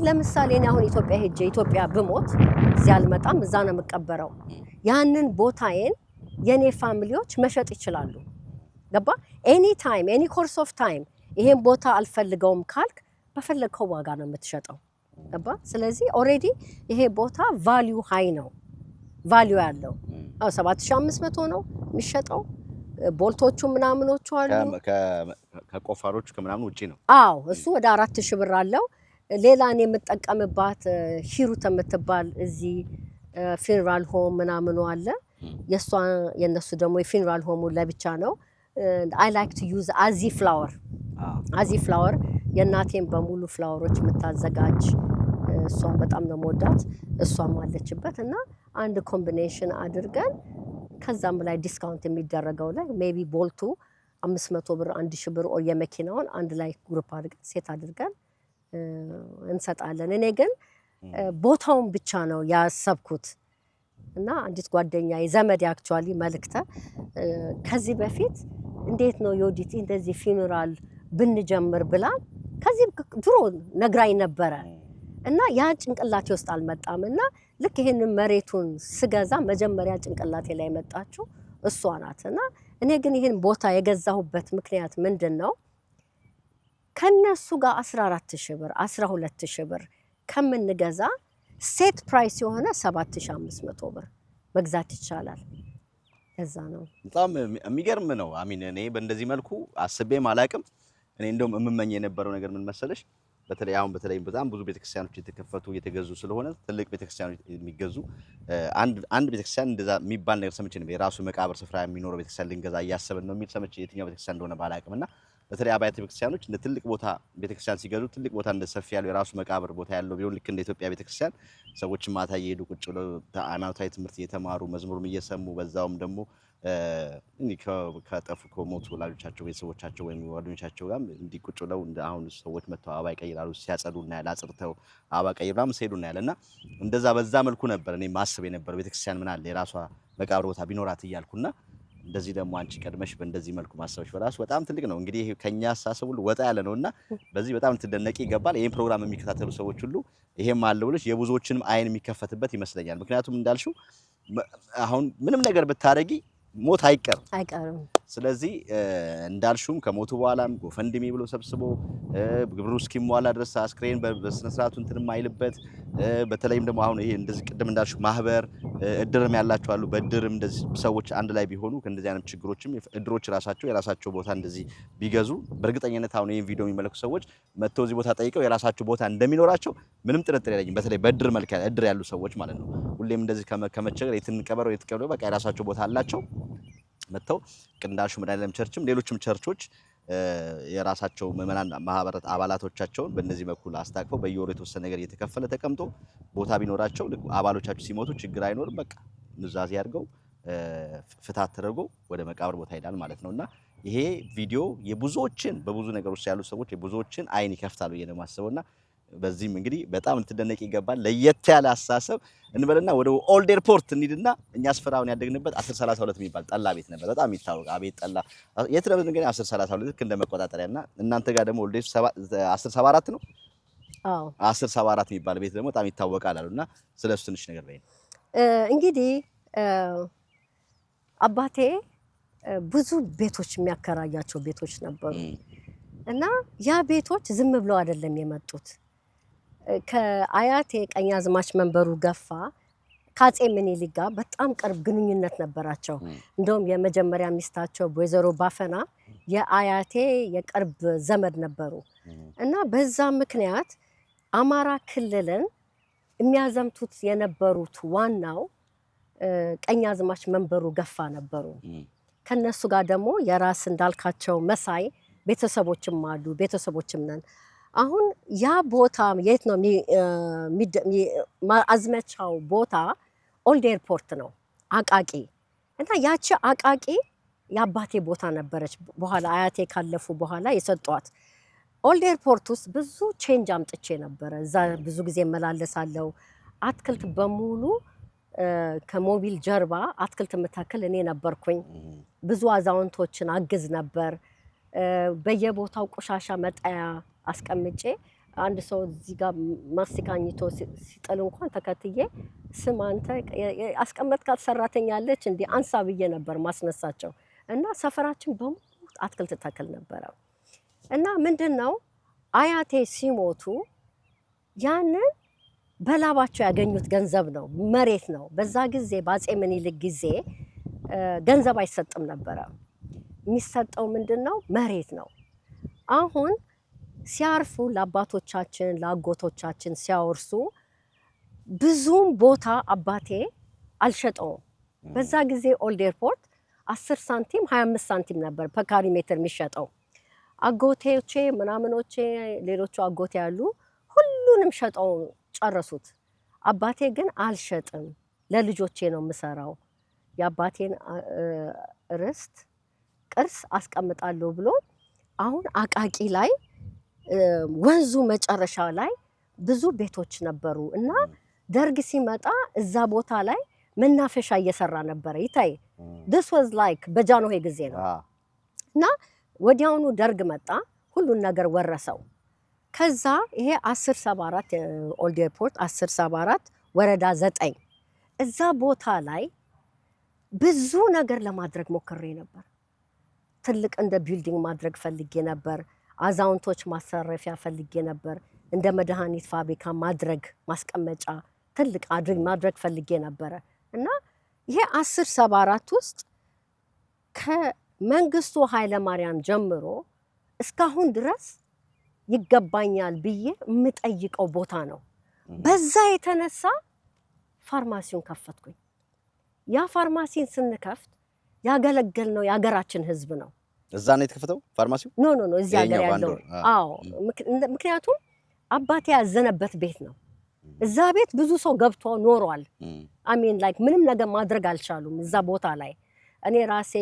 ለምሳሌ እኔ አሁን ኢትዮጵያ ሄጄ ኢትዮጵያ ብሞት እዚህ አልመጣም እዛ ነው የምቀበረው ያንን ቦታዬን የኔ ፋሚሊዎች መሸጥ ይችላሉ ገባ ኤኒ ታይም ኤኒ ኮርስ ኦፍ ታይም ይሄን ቦታ አልፈልገውም ካልክ በፈለከው ዋጋ ነው የምትሸጠው ገባ ስለዚህ ኦሬዲ ይሄ ቦታ ቫልዩ ሃይ ነው ቫልዩ ያለው 7500 ነው የሚሸጠው ቦልቶቹ ምናምኖቹ አሉ ከቆፋሮቹ ከምናምን ውጪ ነው እሱ ወደ 4000 ብር አለው ሌላ እኔ የምጠቀምባት ሂሩት የምትባል እዚህ ፊነራል ሆም ምናምኑ አለ የነሱ ደግሞ የፊነራል ሆሙ ለብቻ ነው I like to use አዚ ፍላወር የናቴን በሙሉ ፍላወሮች የምታዘጋጅ እሷን በጣም ነው መወዳት እሷም አለችበት እና አንድ ኮምቢኔሽን አድርገን ከዛም ላይ ዲስካውንት የሚደረገው ላይ ሜቢ ቦልቱ 500 ብር 1000 ብር ኦር የመኪናውን አንድ ላይ ግሩፕ አድርገን ሴት አድርገን እንሰጣለን እኔ ግን ቦታውን ብቻ ነው ያሰብኩት እና አንዲት ጓደኛ የዘመድ አክቹአሊ መልክተ ከዚህ በፊት እንዴት ነው ዮዲት እንደዚህ ፊነራል ብንጀምር ብላ ከዚህ ድሮ ነግራይ ነበረ እና ያ ጭንቅላቴ ውስጥ አልመጣምና ልክ ይሄንን መሬቱን ስገዛ መጀመሪያ ጭንቅላቴ ላይ መጣችሁ እሷ ናትና እኔ ግን ይሄን ቦታ የገዛሁበት ምክንያት ምንድነው ከነሱ ጋር 14000 ብር 12000 ብር ከምንገዛ ሴት ፕራይስ የሆነ 7500 ብር መግዛት ይቻላል እዛ ነው በጣም የሚገርም ነው አሚን እኔ በእንደዚህ መልኩ አስቤ ማላቅም እኔ እንደውም እምመኝ የነበረው ነገር ምን መሰለሽ በተለይ በጣም ብዙ ቤተክርስቲያኖች የተከፈቱ የተገዙ ስለሆነ ትልቅ ቤተክርስቲያኖች የሚገዙ አንድ ቤተክርስቲያን እንደዛ የሚባል ነገር ሰምቼ ነው የራሱ መቃብር ስፍራ የሚኖረው ቤተክርስቲያን ልንገዛ እያሰብን ነው የሚል ሰምቼ የትኛው ቤተክርስቲያን እንደሆነ ባላቅምና በተለይ አብያተ ቤተክርስቲያኖች እንደ ትልቅ ቦታ ቤተክርስቲያን ሲገዙ ትልቅ ቦታ እንደ ሰፊ ያለው የራሱ መቃብር ቦታ ያለው ቢሆን ልክ እንደ ኢትዮጵያ ቤተክርስቲያን ሰዎች ማታ እየሄዱ ቁጭ ብለው ሃይማኖታዊ ትምህርት እየተማሩ መዝሙርም እየሰሙ በዛውም ደግሞ ከጠፉ ከሞቱ ወላጆቻቸው ቤተሰቦቻቸው ወይም ጓደኞቻቸው ጋር እንዲቁጭ ብለው አሁን ሰዎች መተው አበባ ይቀይራሉ ሲያጸዱና ያላጽርተው አበባ ቀይራም ሲሄዱና ያለና እንደዛ በዛ መልኩ ነበር እኔ ማስብ የነበረው ቤተክርስቲያን ምን አለ የራሷ መቃብር ቦታ ቢኖራት ይያልኩና እንደዚህ ደግሞ አንቺ ቀድመሽ በእንደዚህ መልኩ ማሰብሽ በራሱ በጣም ትልቅ ነው እንግዲህ ከኛ አሳሰብ ሁሉ ወጣ ያለ ነውና በዚህ በጣም ትደነቂ ይገባል ይሄን ፕሮግራም የሚከታተሉ ሰዎች ሁሉ ይሄም አለ ብለሽ የብዙዎችንም አይን የሚከፈትበት ይመስለኛል ምክንያቱም እንዳልሽው አሁን ምንም ነገር ብታረጊ ሞት አይቀርም። ስለዚህ እንዳልሹም ከሞቱ በኋላም ጎፈንድሚ ብሎ ሰብስቦ ግብሩ እስኪሟላ ድረስ አስክሬን በስነ ስርዓቱ እንትን የማይልበት በተለይም ደግሞ አሁን ይሄ እንደዚህ ቅድም እንዳልሹ ማህበር እድርም ያላቸው አሉ። በእድርም እንደዚህ ሰዎች አንድ ላይ ቢሆኑ ከእንደዚህ አይነት ችግሮችም እድሮች ራሳቸው የራሳቸው ቦታ እንደዚህ ቢገዙ በእርግጠኝነት አሁን ይሄን ቪዲዮ የሚመለከቱ ሰዎች መጥተው እዚህ ቦታ ጠይቀው የራሳቸው ቦታ እንደሚኖራቸው ምንም ጥርጥር የለኝም። በተለይ በእድር መልክ እድር ያሉ ሰዎች ማለት ነው። ሁሌም እንደዚህ ከመቸገር የትንቀበረው የትቀበለው በቃ የራሳቸው ቦታ አላቸው። መጥተው ቅንዳሹ መድኃኔዓለም ቸርችም ሌሎችም ቸርቾች የራሳቸው ምዕመናን ማህበራት አባላቶቻቸውን በእነዚህ በኩል አስታቅፈው በየወሩ የተወሰነ ነገር እየተከፈለ ተቀምጦ ቦታ ቢኖራቸው አባሎቻቸው ሲሞቱ ችግር አይኖርም። በቃ ኑዛዜ አድርገው ፍታት ተደርጎ ወደ መቃብር ቦታ ይሄዳል ማለት ነውና ይሄ ቪዲዮ የብዙዎችን በብዙ ነገር ውስጥ ያሉ ሰዎች የብዙዎችን አይን ይከፍታል ብዬ ነው የማስበውና በዚህም እንግዲህ በጣም ልትደነቅ ይገባል። ለየት ያለ አስተሳሰብ እንበልና ወደ ኦልድ ኤርፖርት እንሂድና እኛ አስፈራውን ያደግንበት 1032 የሚባል ጠላ ቤት ነበር። በጣም የሚታወቅ አቤት ጠላ የት ነበር እንግዲህ 1032 ልክ እንደ መቆጣጠሪያና እናንተ ጋር ደግሞ ኦልድ 1074 ነው። አዎ 1074 የሚባል ቤት ደግሞ በጣም ይታወቃል አሉና ስለሱ ትንሽ ነገር በይ። እንግዲህ አባቴ ብዙ ቤቶች የሚያከራያቸው ቤቶች ነበሩ እና ያ ቤቶች ዝም ብለው አይደለም የመጡት። ከአያቴ ቀኛዝማች መንበሩ ገፋ ከአፄ ምኒልክ ጋር በጣም ቅርብ ግንኙነት ነበራቸው። እንደውም የመጀመሪያ ሚስታቸው ወይዘሮ ባፈና የአያቴ የቅርብ ዘመድ ነበሩ እና በዛ ምክንያት አማራ ክልልን የሚያዘምቱት የነበሩት ዋናው ቀኛዝማች መንበሩ ገፋ ነበሩ። ከነሱ ጋር ደግሞ የራስ እንዳልካቸው መሳይ ቤተሰቦችም አሉ፣ ቤተሰቦችም ነን። አሁን ያ ቦታ የት ነው? አዝመቻው ቦታ ኦልድ ኤርፖርት ነው አቃቂ። እና ያቺ አቃቂ የአባቴ ቦታ ነበረች። በኋላ አያቴ ካለፉ በኋላ የሰጧት ኦልድ ኤርፖርት ውስጥ ብዙ ቼንጅ አምጥቼ ነበረ። እዛ ብዙ ጊዜ እመላለሳለሁ። አትክልት በሙሉ ከሞቢል ጀርባ አትክልት የምታክል እኔ ነበርኩኝ። ብዙ አዛውንቶችን አግዝ ነበር። በየቦታው ቆሻሻ መጣያ አስቀምጬ አንድ ሰው እዚህ ጋር ማስቲካኝቶ ሲጥል እንኳን ተከትዬ ስም አንተ አስቀመጥካት ሰራተኛ አለች እንዴ አንሳ ብዬ ነበር ማስነሳቸው። እና ሰፈራችን በሙሉ አትክልት ተክል ነበረ። እና ምንድነው አያቴ ሲሞቱ ያንን በላባቸው ያገኙት ገንዘብ ነው፣ መሬት ነው። በዛ ጊዜ በአፄ ምኒልክ ጊዜ ገንዘብ አይሰጥም ነበረ። የሚሰጠው ምንድነው መሬት ነው። አሁን ሲያርፉ ለአባቶቻችን ለአጎቶቻችን ሲያወርሱ ብዙም ቦታ አባቴ አልሸጠውም። በዛ ጊዜ ኦልድ ኤርፖርት 10 ሳንቲም 25 ሳንቲም ነበር በካሪ ሜትር የሚሸጠው። አጎቴዎቼ ምናምኖቼ ሌሎቹ አጎቴ ያሉ ሁሉንም ሸጠው ጨረሱት። አባቴ ግን አልሸጥም፣ ለልጆቼ ነው የምሰራው፣ የአባቴን ርስት ቅርስ አስቀምጣለሁ ብሎ አሁን አቃቂ ላይ ወንዙ መጨረሻ ላይ ብዙ ቤቶች ነበሩ እና ደርግ ሲመጣ እዛ ቦታ ላይ መናፈሻ እየሰራ ነበረ። ይታይ this was like በጃንሆይ ጊዜ ነው። እና ወዲያውኑ ደርግ መጣ፣ ሁሉን ነገር ወረሰው። ከዛ ይሄ 1074 ኦልድ ኤርፖርት 1074 ወረዳ 9 እዛ ቦታ ላይ ብዙ ነገር ለማድረግ ሞክሬ ነበር። ትልቅ እንደ ቢልዲንግ ማድረግ ፈልጌ ነበር። አዛውንቶች ማሰረፊያ ፈልጌ ነበር። እንደ መድኃኒት ፋብሪካ ማድረግ ማስቀመጫ ትልቅ ማድረግ ፈልጌ ነበረ። እና ይሄ 1074 ውስጥ ከመንግስቱ ኃይለማርያም ጀምሮ እስካሁን ድረስ ይገባኛል ብዬ የምጠይቀው ቦታ ነው። በዛ የተነሳ ፋርማሲውን ከፈትኩኝ። ያ ፋርማሲን ስንከፍት ያገለገልነው የሀገራችን ህዝብ ነው። እዛ ነው የተከፈተው ፋርማሲው? ኖ እዚህ ሀገር ያለው። አዎ ምክንያቱም አባቴ ያዘነበት ቤት ነው። እዛ ቤት ብዙ ሰው ገብቶ ኖሯል። አሜን ላይክ ምንም ነገር ማድረግ አልቻሉም እዛ ቦታ ላይ። እኔ ራሴ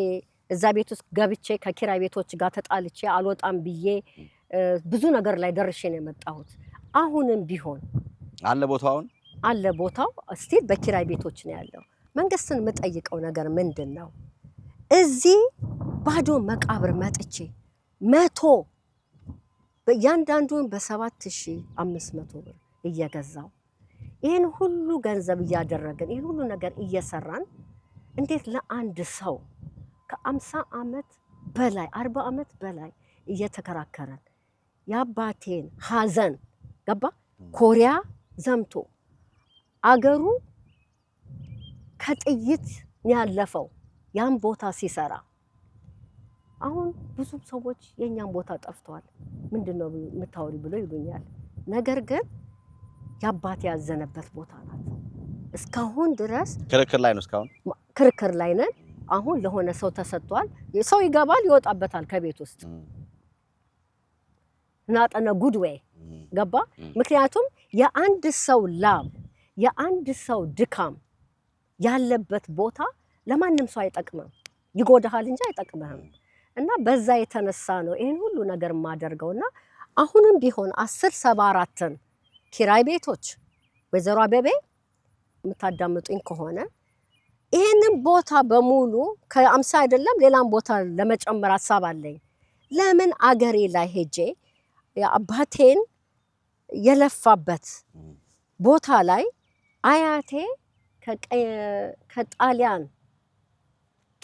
እዛ ቤት ውስጥ ገብቼ ከኪራይ ቤቶች ጋር ተጣልቼ አልወጣም ብዬ ብዙ ነገር ላይ ደርሼ ነው የመጣሁት። አሁንም ቢሆን አለ ቦታው፣ አሁን አለ ቦታው እስቲል በኪራይ ቤቶች ነው ያለው። መንግስትን የምጠይቀው ነገር ምንድን ነው? እዚህ ባዶ መቃብር መጥቼ 100 በእያንዳንዱን በ7500 ብር እየገዛው ይህን ሁሉ ገንዘብ እያደረግን ይህን ሁሉ ነገር እየሰራን እንዴት ለአንድ ሰው ከ50 ዓመት በላይ 40 ዓመት በላይ እየተከራከረን የአባቴን ሀዘን ገባ ኮሪያ ዘምቶ አገሩ ከጥይት ያለፈው ያን ቦታ ሲሰራ አሁን ብዙ ሰዎች የኛን ቦታ ጠፍቷል ምንድነው የምታወሪ ብሎ ይሉኛል ነገር ግን ያባቴ ያዘነበት ቦታ ናት እስካሁን ድረስ ክርክር ላይ ነን አሁን ለሆነ ሰው ተሰጥቷል ሰው ይገባል ይወጣበታል ከቤት ውስጥ ናጠነ ጉድ ዌይ ገባ ምክንያቱም የአንድ ሰው ላብ የአንድ ሰው ድካም ያለበት ቦታ ለማንም ሰው አይጠቅምም ይጎዳሃል እንጂ አይጠቅምህም እና በዛ የተነሳ ነው ይሄን ሁሉ ነገር ማደርገውና አሁንም ቢሆን 1074ን ኪራይ ቤቶች ወይዘሮ አበቤ የምታዳምጡኝ ከሆነ ይሄንን ቦታ በሙሉ ከ50 አይደለም ሌላም ቦታ ለመጨመር ሐሳብ አለኝ ለምን አገሬ ላይ ሄጄ የአባቴን የለፋበት ቦታ ላይ አያቴ ከጣሊያን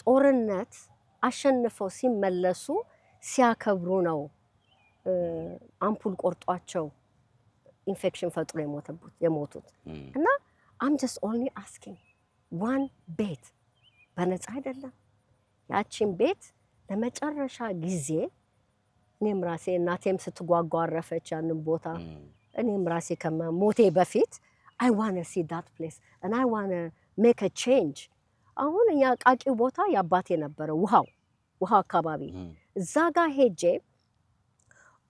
ጦርነት አሸንፈው ሲመለሱ ሲያከብሩ ነው አምፑል ቆርጧቸው ኢንፌክሽን ፈጥሮ የሞቱት እና I'm just only asking one ቤት በነፃ አይደለም ያቺን ቤት ለመጨረሻ ጊዜ እኔም ራሴ እናቴም ስትጓጓ አረፈች ያንን ቦታ እኔም ራሴ ከመሞቴ በፊት I want to see that place and I want to make a change አሁን ያ ቃቂ ቦታ ያባቴ ነበር ውሃ አካባቢ እዛ ጋር ሄጄ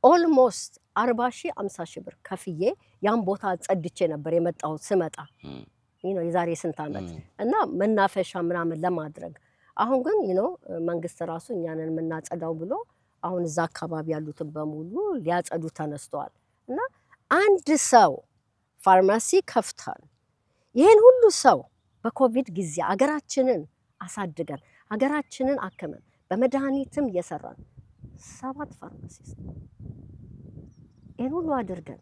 almost 40,000 50,000 ብር ከፍዬ ያን ቦታ ጸድቼ ነበር የመጣው ስመጣ የዛሬ ስንት ዓመት እና መናፈሻ ምናምን ለማድረግ አሁን ግን መንግስት ራሱ እኛንን መናጸዳው ብሎ አሁን እዛ አካባቢ ያሉትን በሙሉ ሊያጸዱ ተነስተዋል እና አንድ ሰው ፋርማሲ ከፍታል ይሄን ሁሉ ሰው በኮቪድ ጊዜ አገራችንን አሳድገን አገራችንን አከመን በመድኃኒትም እየሰራን 7 ፋርማሲስት ይሄን ሁሉ አድርገን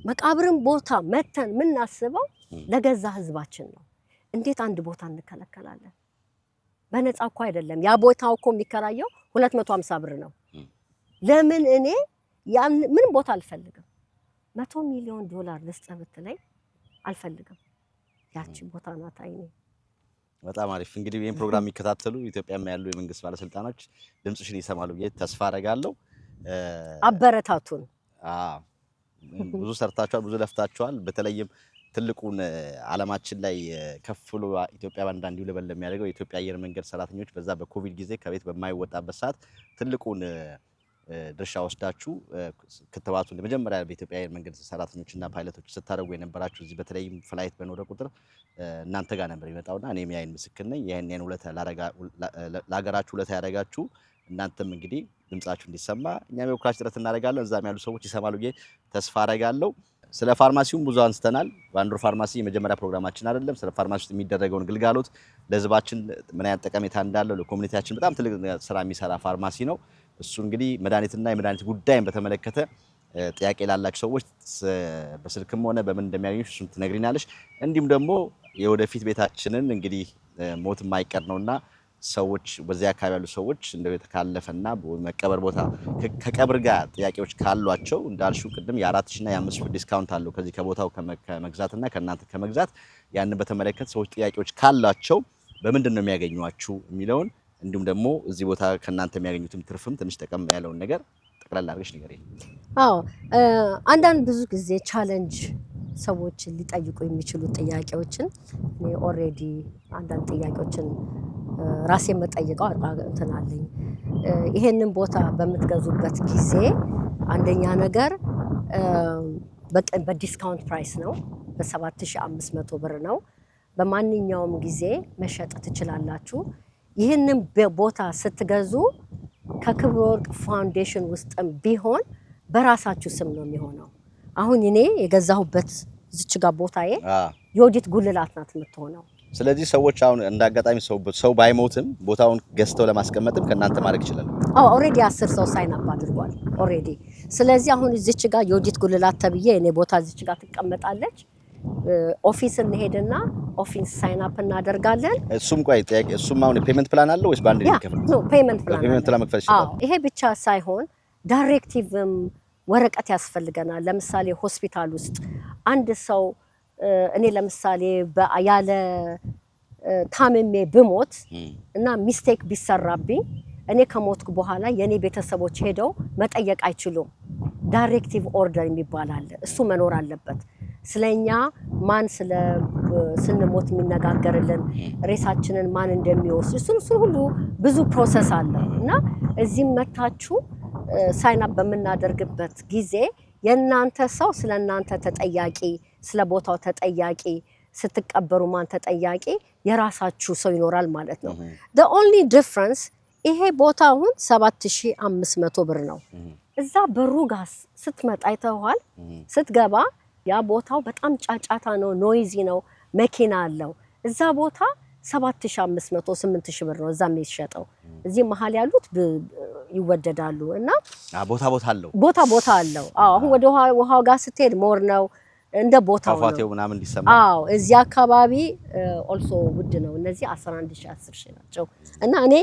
መቃብርን ቦታ መተን ምናስበው ለገዛ ህዝባችን ነው እንዴት አንድ ቦታ እንከለከላለን በነፃ እኮ አይደለም ያ ቦታው እኮ የሚከራየው 250 ብር ነው ለምን እኔ ምንም ቦታ አልፈልግም $100 ሚሊዮን ልስጥ ብትለኝ አልፈልግም ያቺ ቦታ ናት አይኔ በጣም አሪፍ እንግዲህ ይሄን ፕሮግራም የሚከታተሉ ኢትዮጵያም ያሉ የመንግስት ባለስልጣኖች ድምጽሽን ይሰማሉ ብዬ ተስፋ አደርጋለሁ አበረታቱን ብዙ ሰርታችኋል ብዙ ለፍታችኋል በተለይም ትልቁን ዓለማችን ላይ ከፍሎ ኢትዮጵያ ባንዳ እንዲውለበለብ የሚያደርገው የኢትዮጵያ አየር መንገድ ሰራተኞች በዛ በኮቪድ ጊዜ ከቤት በማይወጣበት ሰዓት ትልቁን ድርሻ ወስዳችሁ ክትባቱን ለመጀመሪያ በኢትዮጵያ አየር መንገድ ሰራተኞችና ፓይለቶች ስታደርጉ የነበራችሁ እዚህ በተለይም ፍላይት በኖረ ቁጥር እናንተ ጋር ነበር ይመጣውና እኔም ያይን ምስክር ነኝ ይሄን ሁለት ለሀገራችሁ ሁለት ያደርጋችሁ እናንተም እንግዲህ ድምጻችሁ እንዲሰማ እኛም የወክላችሁ ጥረት እናደርጋለን እዛም ያሉ ሰዎች ይሰማሉ ብዬ ተስፋ አደርጋለሁ ስለ ፋርማሲውም ብዙ አንስተናል ባንዶር ፋርማሲ የመጀመሪያ ፕሮግራማችን አይደለም ስለ ፋርማሲ ውስጥ የሚደረገውን ግልጋሎት ለህዝባችን ምን ያህል ጠቀሜታ እንዳለው ለኮሙኒቲያችን በጣም ትልቅ ስራ የሚሰራ ፋርማሲ ነው እሱ እንግዲህ መድኃኒትና የመድኃኒት ጉዳይን በተመለከተ ጥያቄ ላላችሁ ሰዎች በስልክም ሆነ በምን እንደሚያገኙሽ እሱን ትነግሪናለሽ እንዲሁም ደግሞ የወደፊት ቤታችንን እንግዲህ ሞት የማይቀር ነውና ሰዎች በዚያ አካባቢ ያሉ ሰዎች እንደው የተካለፈና መቀበር ቦታ ከቀብር ጋር ጥያቄዎች ካሏቸው እንዳልሽው ቅድም የ4000 እና የ5000 ዲስካውንት አለው ከዚህ ከቦታው ከመግዛትና ከናንተ ከመግዛት ያን በተመለከተ ሰዎች ጥያቄዎች ካላቸው በምንድን ነው የሚያገኙአችሁ የሚለውን እንዲሁም ደግሞ እዚህ ቦታ ከናንተ የሚያገኙትም ትርፍም ትንሽ ጠቀም ያለውን ነገር ጠቅላላ አድርገሽ ንገሪኝ አንዳንድ ብዙ ጊዜ ቻሌንጅ ሰዎች ሊጠይቁ የሚችሉ ጥያቄዎችን ኦሬዲ አንዳንድ ጥያቄዎችን ራሴ መጠየቀው እንትን አለኝ ይሄንን ቦታ በመትገዙበት ጊዜ አንደኛ ነገር በዲስካውንት ፕራይስ ነው በ7500 ብር ነው በማንኛውም ጊዜ መሸጥ ትችላላችሁ ይሄንን ቦታ ስትገዙ ከክብረ ወርቅ ፋውንዴሽን ውስጥም ቢሆን በራሳችሁ ስም ነው የሚሆነው አሁን እኔ የገዛሁበት እዚች ጋር ቦታዬ የወዲት ጉልላት ናት የምትሆነው ስለዚህ ሰዎች አሁን እንዳጋጣሚ ሰው ባይሞትም ቦታውን ገዝተው ለማስቀመጥም ከናንተ ማድረግ ይችላል ኦሬዲ 10 ሰው ሳይን አፕ አድርጓል ኦሬዲ ስለዚህ አሁን እዚች ጋር የወዲት ጉልላት ተብዬ እኔ ቦታ እዚች ጋር ትቀመጣለች ኦፊስ እንሄድና ኦፊስ ሳይን አፕ እናደርጋለን። እሱም ቆይ ጥያቄ እሱም አሁን ፔመንት ፕላን አለው ወይስ ባንድ ይከፍል? ኖ ፔመንት ፕላን መክፈል ይችላል። ይሄ ብቻ ሳይሆን ዳይሬክቲቭም ወረቀት ያስፈልገናል። ለምሳሌ ሆስፒታል ውስጥ አንድ ሰው እኔ ለምሳሌ ያለ ታምሜ ብሞት እና ሚስቴክ ቢሰራብኝ እኔ ከሞትኩ በኋላ የኔ ቤተሰቦች ሄደው መጠየቅ አይችሉም። ዳይሬክቲቭ ኦርደር የሚባል አለ። እሱ መኖር አለበት። ስለኛ ማን ስንሞት የሚነጋገርልን ሬሳችንን ማን እንደሚወስድ እሱ ሁሉ ብዙ ፕሮሰስ አለ እና እዚህም መታችሁ ሳይን አፕ በምናደርግበት ጊዜ የእናንተ ሰው ስለእናንተ ተጠያቂ፣ ስለ ቦታው ተጠያቂ፣ ስትቀበሩ ማን ተጠያቂ የራሳችሁ ሰው ይኖራል ማለት ነው። the only difference ይሄ ቦታ አሁን 7500 ብር ነው። እዛ በሩ ጋር ስትመጣ አይተዋል። ስትገባ ያ ቦታው በጣም ጫጫታ ነው፣ ኖይዚ ነው፣ መኪና አለው። እዛ ቦታ 7500 8000 ብር ነው እዛ የሚሸጠው። እዚህ መሀል ያሉት ይወደዳሉ እና ቦታ አለው። አሁን ወደ ውሃው ጋር ስትሄድ ሞር ነው እንደ ቦታው ነው ፏፏቴው ምናምን እንዲሰማ። እዚህ አካባቢ ኦልሶ ውድ ነው። እነዚህ 11000 10000 ናቸው እና እኔ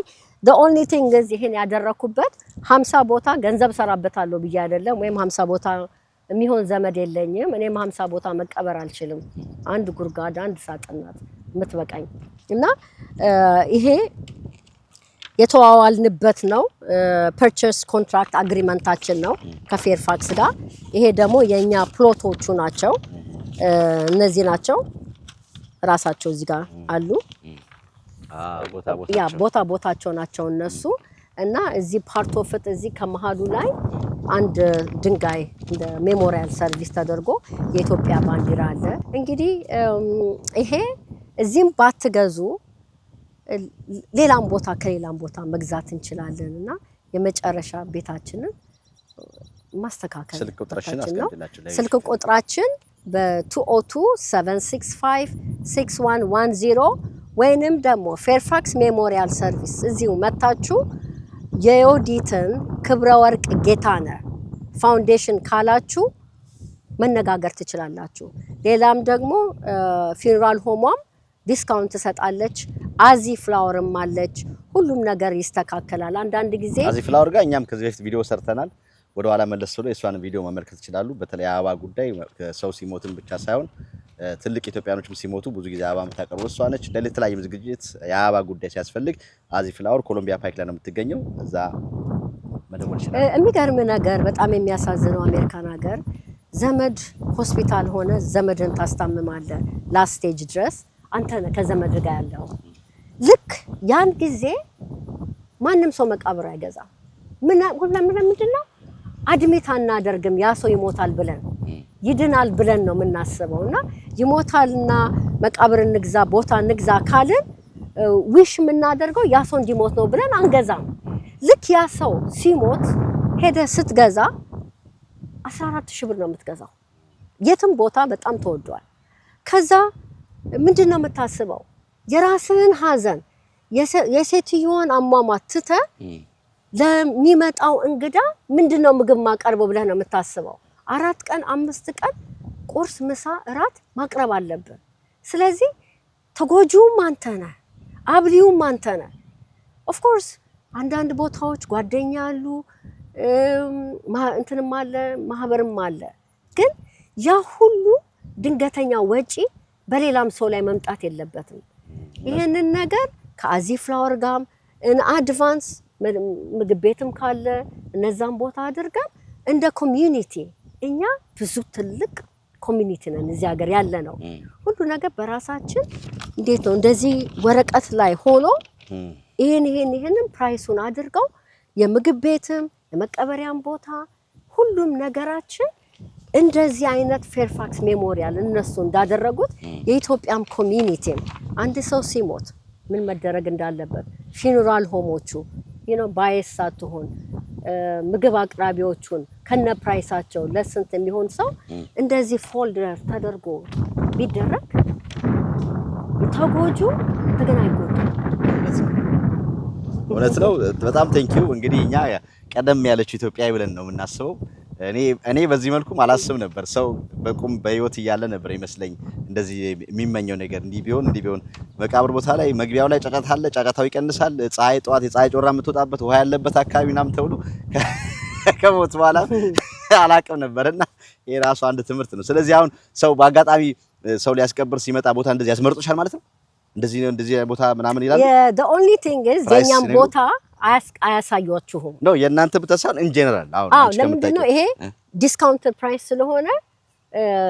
the only thing is ይሄን ያደረኩበት 50 ቦታ ገንዘብ ሰራበታለሁ ብዬ አይደለም፣ ወይም 50 ቦታ የሚሆን ዘመድ የለኝም። እኔም 50 ቦታ መቀበር አልችልም። አንድ ጉርጋድ አንድ ሳጥናት የምትበቃኝ እና ይሄ የተዋዋልንበት ነው። ፐርቸስ ኮንትራክት አግሪመንታችን ነው ከፌርፋክስ ጋር። ይሄ ደግሞ የኛ ፕሎቶቹ ናቸው። እነዚህ ናቸው ራሳቸው እዚህ ጋር አሉ። ቦታቸው ናቸው እነሱ እና እዚህ ፓርት ኦፍ ኢት እዚህ ከመሃሉ ላይ አንድ ድንጋይ እንደ ሜሞሪያል ሰርቪስ ተደርጎ የኢትዮጵያ ባንዲራ አለ። እንግዲህ ይሄ እዚህም ባትገዙ ሌላም ቦታ ከሌላም ቦታ መግዛት እንችላለን እና የመጨረሻ ቤታችንን ማስተካከል ስልክ ቁጥራችን በ202-765-6110 ወይንም ደግሞ ፌርፋክስ ሜሞሪያል ሰርቪስ እዚሁ መታችሁ የዮዲትን ክብረ ወርቅ ጌታነህ ፋውንዴሽን ካላችሁ መነጋገር ትችላላችሁ። ሌላም ደግሞ ፊውነራል ሆሟም ዲስካውንት ትሰጣለች። አዚ ፍላወርም አለች። ሁሉም ነገር ይስተካከላል። አንዳንድ ጊዜ አዚ ፍላወር ጋር እኛም ከዚህ በፊት ቪዲዮ ሰርተናል። ወደ ኋላ መለስ ብሎ የሷን ቪዲዮ መመልከት ይችላሉ። በተለይ አበባ ጉዳይ ሰው ሲሞትን ብቻ ሳይሆን ትልቅ ኢትዮጵያኖችም ሲሞቱ ብዙ ጊዜ አበባ የምታቀርበው እሷ ነች። ለተለያየ ዝግጅት የአበባ ጉዳይ ሲያስፈልግ አዚ ፍላወር ኮሎምቢያ ፓይክ ላይ ነው የምትገኘው። እዛ መደወል ይችላል። የሚገርም ነገር በጣም የሚያሳዝነው አሜሪካን ሀገር ዘመድ ሆስፒታል ሆነ ዘመድን ታስታምማለህ ላስት ስቴጅ ድረስ አንተ ከዘመድ ጋር ያለው ልክ ያን ጊዜ ማንም ሰው መቃብር አይገዛም። ምንድነው አድሚት አናደርግም። ያ ሰው ይሞታል ብለን ይድናል ብለን ነው የምናስበውና ይሞታልና መቃብር እንግዛ ቦታ እንግዛ ካልን ዊሽ የምናደርገው ያ ሰው እንዲሞት ነው ብለን አንገዛም። ልክ ያ ሰው ሲሞት ሄደ ስትገዛ 14000 ብር ነው የምትገዛው። የትም ቦታ በጣም ተወዷል። ከዛ ምንድነው የምታስበው? የራስህን ሀዘን የሴትዮዋን አሟሟት ትተህ ለሚመጣው እንግዳ ምንድነው ምግብ ማቀርበው ብለህ ነው የምታስበው። 4 ቀን 5 ቀን ቁርስ፣ ምሳ፣ እራት ማቅረብ አለብን። ስለዚህ ተጎጂውም አንተ ነህ፣ አብሊውም አንተ ነህ። ኦፍ ኮርስ አንዳንድ ቦታዎች ጓደኛ አሉ፣ እንትንም አለ፣ ማህበርም አለ። ግን ያ ሁሉ ድንገተኛ ወጪ በሌላም ሰው ላይ መምጣት የለበትም። ይሄንን ነገር ከአዚ ፍላወር ጋር አድቫንስ ምግብ ቤትም ካለ እነዛን ቦታ አድርገን እንደ ኮሚዩኒቲ እኛ ብዙ ትልቅ ኮሚኒቲ ነን እዚህ ሀገር ያለ ነው። ሁሉ ነገር በራሳችን እንዴት ነው እንደዚህ ወረቀት ላይ ሆኖ ይሄንን ፕራይሱን አድርገው የምግብ ቤትም የመቀበሪያም ቦታ ሁሉም ነገራችን እንደዚህ አይነት ፌርፋክስ ሜሞሪያል እነሱ እንዳደረጉት የኢትዮጵያም ኮሚኒቲ አንድ ሰው ሲሞት ምን መደረግ እንዳለበት ፊውነራል ሆሞቹ ባይስ ሳትሆን ምግብ አቅራቢዎቹን ከነ ፕራይሳቸው ለስንት የሚሆን ሰው እንደዚህ ፎልደር ተደርጎ ቢደረግ ተጎጁ ተገናኝቶ እውነት ነው። በጣም ቴንኪው። እንግዲህ እኛ ቀደም ያለችው ኢትዮጵያዊ ብለን ነው የምናስበው። እኔ በዚህ መልኩ አላስብ ነበር። ሰው በቁም በህይወት እያለ ነበር ይመስለኝ እንደዚህ የሚመኘው ነገር እንዲህ ቢሆን መቃብር ቦታ ላይ መግቢያው ላይ ጫጫታ አለ፣ ጫጫታው ይቀንሳል፣ ፀሐይ ጠዋት የፀሐይ ጮራ የምትወጣበት ውሃ ያለበት አካባቢ ምናምን ተብሎ ከሞት በኋላ አላውቅም ነበርና ይሄ ራሱ አንድ ትምህርት ነው። ስለዚህ አሁን ሰው በአጋጣሚ ሰው ሊያስቀብር ሲመጣ ቦታ እንደዚህ ያስመርጡሻል ማለት ነው። እንደዚህ ቦታ ምናምን ይላል። the only thing is የኛም ቦታ አያሳዩአችሁም ነው የእናንተ ብቻ ሳይሆን ኢን ጀነራል። ለምንድን ነው ይሄ ዲስካውንትድ ፕራይስ ስለሆነ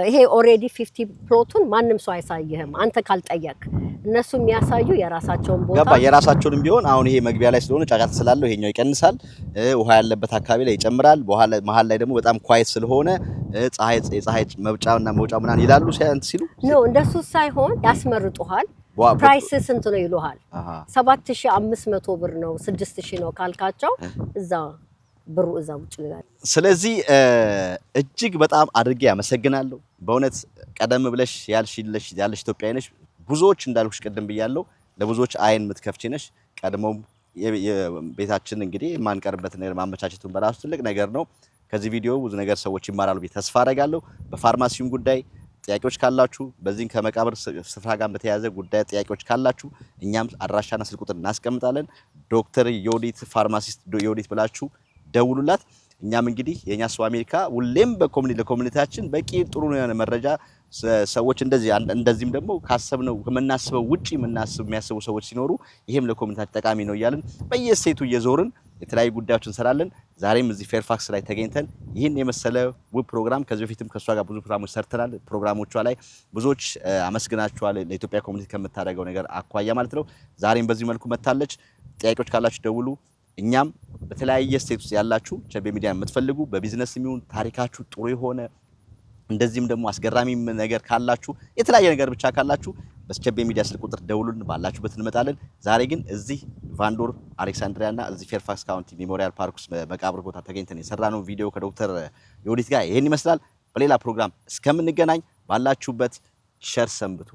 ይሄ ኦሬዲ 50 ፕሎቱን ማንም ሰው አይሳይህም አንተ ካልጠየቅ። እነሱ የሚያሳዩ የራሳቸውን ቦታ የራሳቸውንም ቢሆን አሁን ይሄ መግቢያ ላይ ስለሆነ ጫጫታ ስላለው ይሄኛው ይቀንሳል፣ ውሃ ያለበት አካባቢ ላይ ይጨምራል፣ መሀል ላይ ደግሞ በጣም ኳይት ስለሆነ ፀሐይ መውጫና መውጫ ምናምን ይላሉ ሲሉ ነው። እንደሱ ሳይሆን ያስመርጡሃል። ፕራይስ ስንት ነው ይሉሃል። 7500 ብር ነው 6000 ነው ካልካቸው እዛ ብሩ እዛ ውጭ ይላል። ስለዚህ እጅግ በጣም አድርጌ ያመሰግናለሁ። በእውነት ቀደም ብለሽ ያልሽ ኢትዮጵያዊ ነሽ። ብዙዎች እንዳልኩሽ ቀደም ብያለሁ፣ ለብዙዎች አይን የምትከፍቺ ነሽ። ቀድሞም የቤታችን እንግዲህ የማንቀርበት ነገር ማመቻቸቱን በራሱ ትልቅ ነገር ነው። ከዚህ ቪዲዮ ብዙ ነገር ሰዎች ይማራሉ ብዬ ተስፋ አደርጋለሁ። በፋርማሲውም ጉዳይ ጥያቄዎች ካላችሁ በዚህን ከመቃብር ስፍራ ጋር በተያያዘ ጉዳይ ጥያቄዎች ካላችሁ እኛም አድራሻና ስልክ ቁጥር እናስቀምጣለን። ዶክተር ዮዲት ፋርማሲስት ዮዲት ብላችሁ ደውሉላት። እኛም እንግዲህ የኛ ሰው አሜሪካ ሁሌም ለኮሚኒቲያችን በቂ ጥሩ የሆነ መረጃ ሰዎች እንደዚህም ደግሞ ካሰብነው ከመናስበው ውጪ የሚያስቡ ሰዎች ሲኖሩ ይሄም ለኮሚኒቲያችን ጠቃሚ ነው እያልን በየስቴቱ እየዞርን የተለያዩ ጉዳዮችን እንሰራለን። ዛሬም እዚህ ፌርፋክስ ላይ ተገኝተን ይህን የመሰለ ውብ ፕሮግራም ከዚህ በፊትም ከሷ ጋር ብዙ ፕሮግራሞች ሰርተናል። ፕሮግራሞቿ ላይ ብዙዎች አመስግናችኋል፣ ለኢትዮጵያ ኮሚኒቲ ከምታደርገው ነገር አኳያ ማለት ነው። ዛሬም በዚህ መልኩ መታለች። ጥያቄዎች ካላችሁ ደውሉ። እኛም በተለያየ ስቴት ውስጥ ያላችሁ ቸቤ ሚዲያ የምትፈልጉ በቢዝነስ የሚሆን ታሪካችሁ ጥሩ የሆነ እንደዚህም ደግሞ አስገራሚ ነገር ካላችሁ የተለያየ ነገር ብቻ ካላችሁ በቸቤ ሚዲያ ስልክ ቁጥር ደውሉን፣ ባላችሁበት እንመጣለን። ዛሬ ግን እዚህ ቫንዶር አሌክሳንድሪያና እዚህ ፌርፋክስ ካውንቲ ሜሞሪያል ፓርክ ውስጥ መቃብር ቦታ ተገኝተን የሰራነው ቪዲዮ ከዶክተር ዮዲት ጋር ይሄን ይመስላል። በሌላ ፕሮግራም እስከምንገናኝ ባላችሁበት ቸር ሰንብቱ።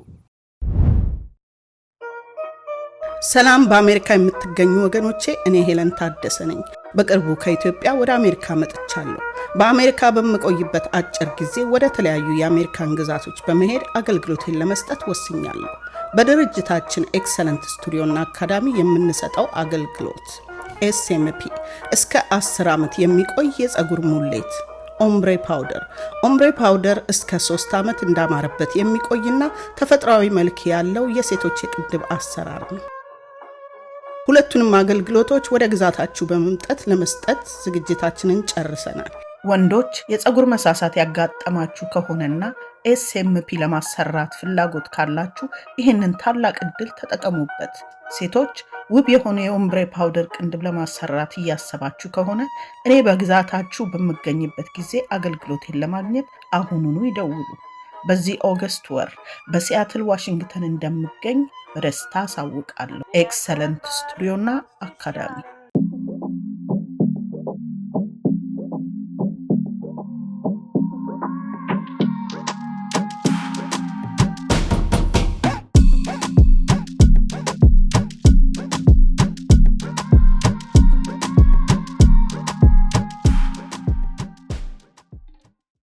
ሰላም በአሜሪካ የምትገኙ ወገኖቼ፣ እኔ ሄለን ታደሰ ነኝ። በቅርቡ ከኢትዮጵያ ወደ አሜሪካ መጥቻለሁ። በአሜሪካ በምቆይበት አጭር ጊዜ ወደ ተለያዩ የአሜሪካን ግዛቶች በመሄድ አገልግሎቴን ለመስጠት ወስኛለሁ። በድርጅታችን ኤክሰለንት ስቱዲዮና አካዳሚ የምንሰጠው አገልግሎት ኤስኤምፒ እስከ 10 ዓመት የሚቆይ የፀጉር ሙሌት፣ ኦምብሬ ፓውደር እስከ 3 ዓመት እንዳማረበት የሚቆይና ተፈጥሯዊ መልክ ያለው የሴቶች የቅንድብ አሰራር ነው። ሁለቱንም አገልግሎቶች ወደ ግዛታችሁ በመምጣት ለመስጠት ዝግጅታችንን ጨርሰናል። ወንዶች የፀጉር መሳሳት ያጋጠማችሁ ከሆነና ኤስኤምፒ ለማሰራት ፍላጎት ካላችሁ ይህንን ታላቅ ዕድል ተጠቀሙበት። ሴቶች ውብ የሆነ የኦምብሬ ፓውደር ቅንድብ ለማሰራት እያሰባችሁ ከሆነ እኔ በግዛታችሁ በምገኝበት ጊዜ አገልግሎቴን ለማግኘት አሁኑኑ ይደውሉ። በዚህ ኦገስት ወር በሲያትል ዋሽንግተን እንደምገኝ በደስታ አሳውቃለሁ። ኤክሰለንት ስቱዲዮና አካዳሚ